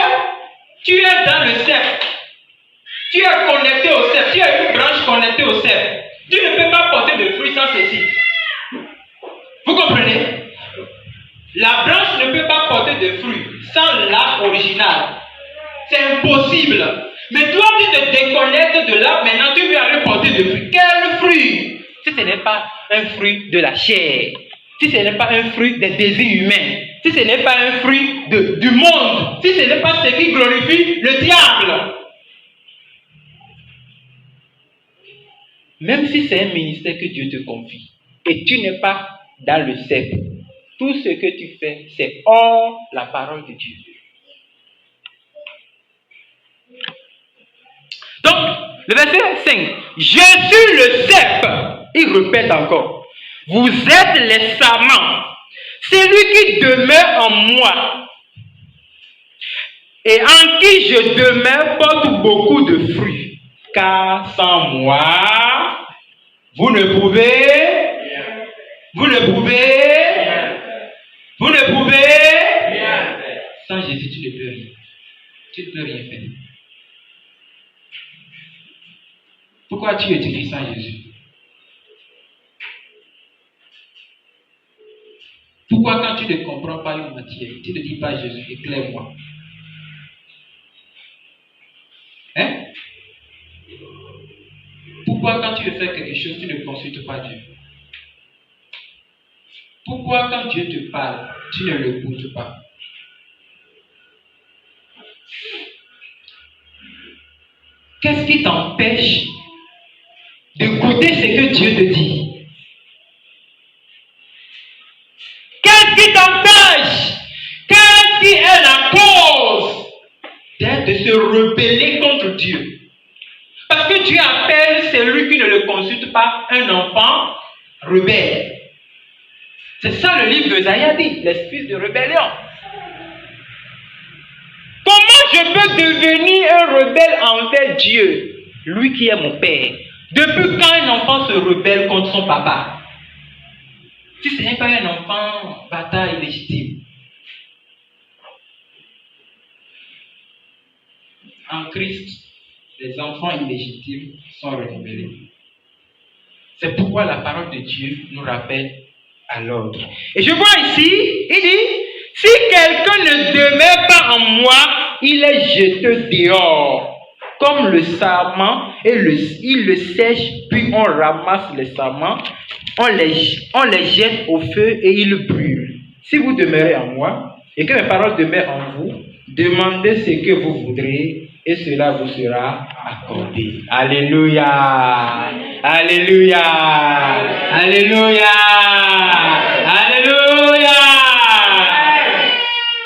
tu es dans le cercle. Tu es connecté au cercle. Tu as une branche connectée au cercle. Tu ne peux pas porter de fruits sans ceci. Vous comprenez? La branche ne peut pas porter de fruits sans l'arbre original. C'est impossible. Mais toi, tu te déconnectes de l'arbre, maintenant tu veux aller porter de fruits. Quel fruit? Si ce n'est pas un fruit de la chair, si ce n'est pas un fruit des désirs humains, si ce n'est pas un fruit du monde, si ce n'est pas ce qui glorifie le diable. Même si c'est un ministère que Dieu te confie, et tu n'es pas dans le cercle, tout ce que tu fais, c'est hors la parole de Dieu. Donc, le verset 5, je suis le cep. Il répète encore, vous êtes les sarments. Celui qui demeure en moi et en qui je demeure porte beaucoup de fruits. Car sans moi, vous ne pouvez, sans Jésus, tu ne peux rien. Tu ne peux rien faire. Pourquoi tu étudies sans Jésus? Pourquoi quand tu ne comprends pas une matière, tu ne dis pas Jésus, éclaire-moi? Hein? Pourquoi quand tu veux faire quelque chose, tu ne consultes pas Dieu? Pourquoi quand Dieu te parle, tu ne l'écoutes pas? Qu'est-ce qui t'empêche d'écouter ce que Dieu te dit? Qu'est-ce qui t'empêche? Qu'est-ce qui est la cause de se rebeller contre Dieu? Parce que Dieu appelle celui qui ne le consulte pas un enfant rebelle. C'est ça le livre d'Ésaïe dit, l'esprit de rébellion. Comment je peux devenir un rebelle envers Dieu, lui qui est mon Père? Depuis quand un enfant se rebelle contre son papa? Si ce n'est pas un enfant bâtard illégitime. En Christ, les enfants illégitimes sont rebellés. C'est pourquoi la parole de Dieu nous rappelle à l'ordre. Et je vois ici, il dit, si quelqu'un ne demeure pas en moi, il est jeté dehors, comme le sarment, et il le sèche, puis on ramasse les sarments, on les jette au feu et ils brûlent. Si vous demeurez en moi, et que mes paroles demeurent en vous, demandez ce que vous voudrez, et cela vous sera accordé. Alléluia! Alléluia! Alléluia! Alléluia!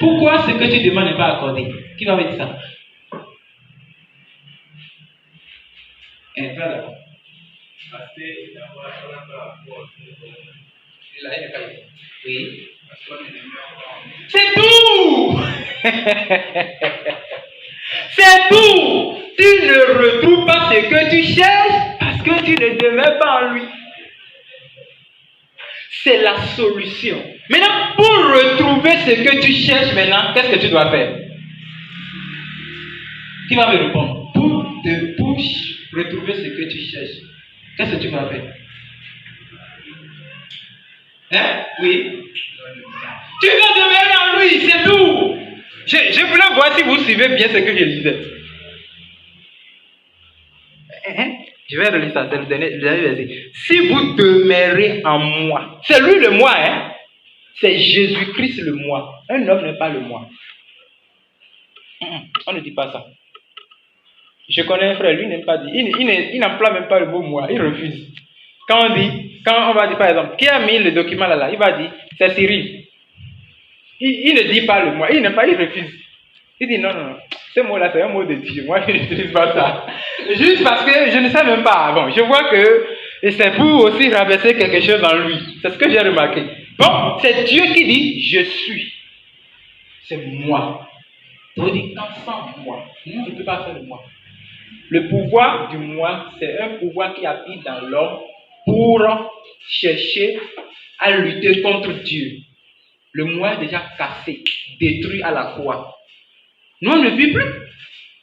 Pourquoi ce que tu demandes n'est pas accordé? Qui va me dire ça? Frère, parce que oui. C'est tout! C'est tout! Tu ne retrouves pas ce que tu cherches parce que tu ne demeures pas en lui. C'est la solution. Maintenant, pour retrouver ce que tu cherches maintenant, qu'est-ce que tu dois faire? Qui va me répondre? Pour pour retrouver ce que tu cherches, qu'est-ce que tu vas faire? Hein? Oui. Tu dois demeurer en lui, c'est tout. Je voulais voir si vous suivez bien ce que je disais. Je vais relire ça, c'est le dernier verset. Si vous demeurez en moi, c'est lui le moi, hein? C'est Jésus-Christ le moi. Un homme n'est pas le moi. On ne dit pas ça. Je connais un frère, lui n'aime pas dire. Il n'emploie même pas le mot moi, il refuse. Quand on va dire par exemple, qui a mis le document là, il va dire, c'est Cyril. Il ne dit pas le moi, il n'aime pas, il refuse. Il dit non, ce mot-là c'est un mot de Dieu, moi je n'utilise pas ça. Juste parce que je ne sais même pas. Bon, je vois que c'est pour aussi rabaisser quelque chose en lui. C'est ce que j'ai remarqué. Bon, c'est Dieu qui dit je suis. C'est moi. On dit sans moi, nous ne peut pas faire le moi. Le pouvoir du moi, c'est un pouvoir qui habite dans l'homme pour chercher à lutter contre Dieu. Le moi est déjà cassé, détruit à la croix. Nous, on ne vit plus.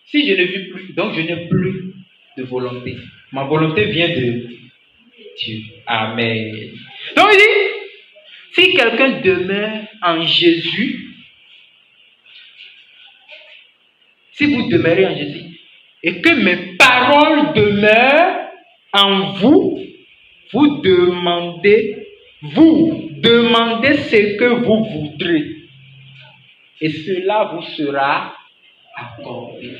Si je ne vis plus, donc je n'ai plus de volonté. Ma volonté vient de Dieu. Amen. Donc il dit, si quelqu'un demeure en Jésus, si vous demeurez en Jésus, et que mes paroles demeurent en vous, vous demandez ce que vous voudrez. Et cela vous sera accordé.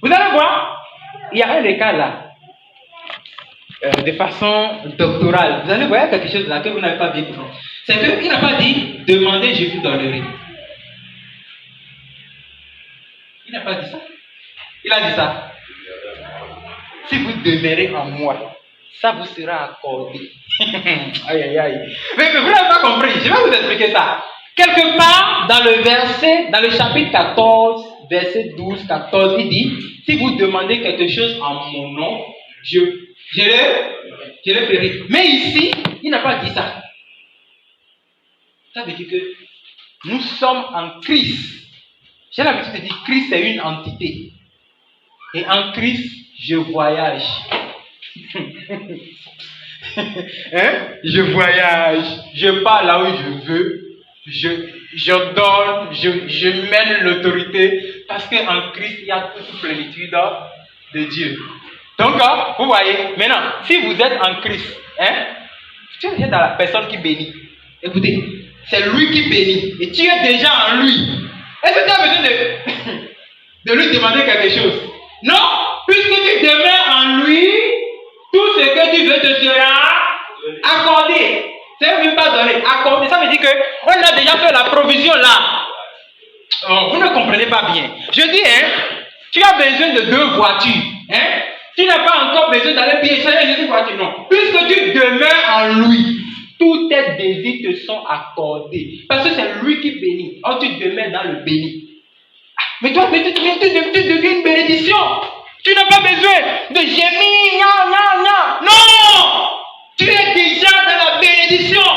Vous allez voir, il y a un écart là, de façon doctorale. Vous allez voir quelque chose là que vous n'avez pas bien compris. C'est qu'il n'a pas dit demandez, je vous donnerai. Il n'a pas dit ça. Il a dit ça. Si vous demeurez en moi, ça vous sera accordé. Aïe, aïe, aïe. Mais vous n'avez pas compris. Je vais vous expliquer ça. Quelque part dans le chapitre 14, verset 12, 14, il dit, si vous demandez quelque chose en mon nom, je le ferai. Mais ici, il n'a pas dit ça. Ça veut dire que nous sommes en Christ. J'ai l'habitude de dire Christ est une entité. Et en Christ, je voyage. Je voyage. Je pars là où je veux. Je donne, je mène l'autorité. Parce qu'en Christ, il y a toute plénitude de Dieu. Donc, vous voyez, maintenant, si vous êtes en Christ, tu es dans la personne qui bénit. Écoutez, c'est lui qui bénit. Et tu es déjà en lui. Est-ce que tu as besoin de lui demander quelque chose? Non, puisque tu demeures en lui, tout ce que tu veux te sera accordé. C'est même pas donné, accordé. Ça veut dire qu'on a déjà fait la provision là. Oh, vous ne comprenez pas bien. Je dis, tu as besoin de 2 voitures. Tu n'as pas encore besoin d'aller payer changer une voiture, non. Puisque tu demeures en lui, tous tes désirs te sont accordés. Parce que c'est lui qui bénit. Or, tu demeures dans le béni. Mais toi, tu deviens une bénédiction. Tu n'as pas besoin de gémir, non! Tu es déjà dans la bénédiction.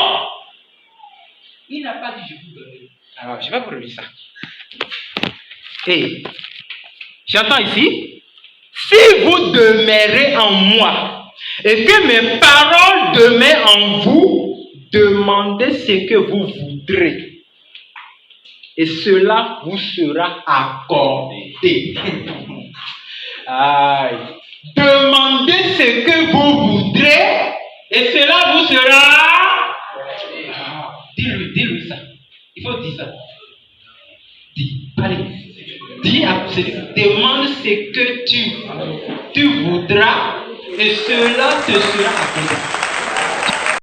Il n'a pas dit je vous donne. Alors, je vais vous relire ça. Et j'entends ici, si vous demeurez en moi et que mes paroles demeurent en vous, demandez ce que vous voudrez. Et cela vous sera accordé. Aïe. Demandez ce que vous voudrez et cela vous sera. Dis-lui ça. Il faut dire ça. Dis, allez. Dis à celui, demande ce que tu voudras et cela te sera accordé.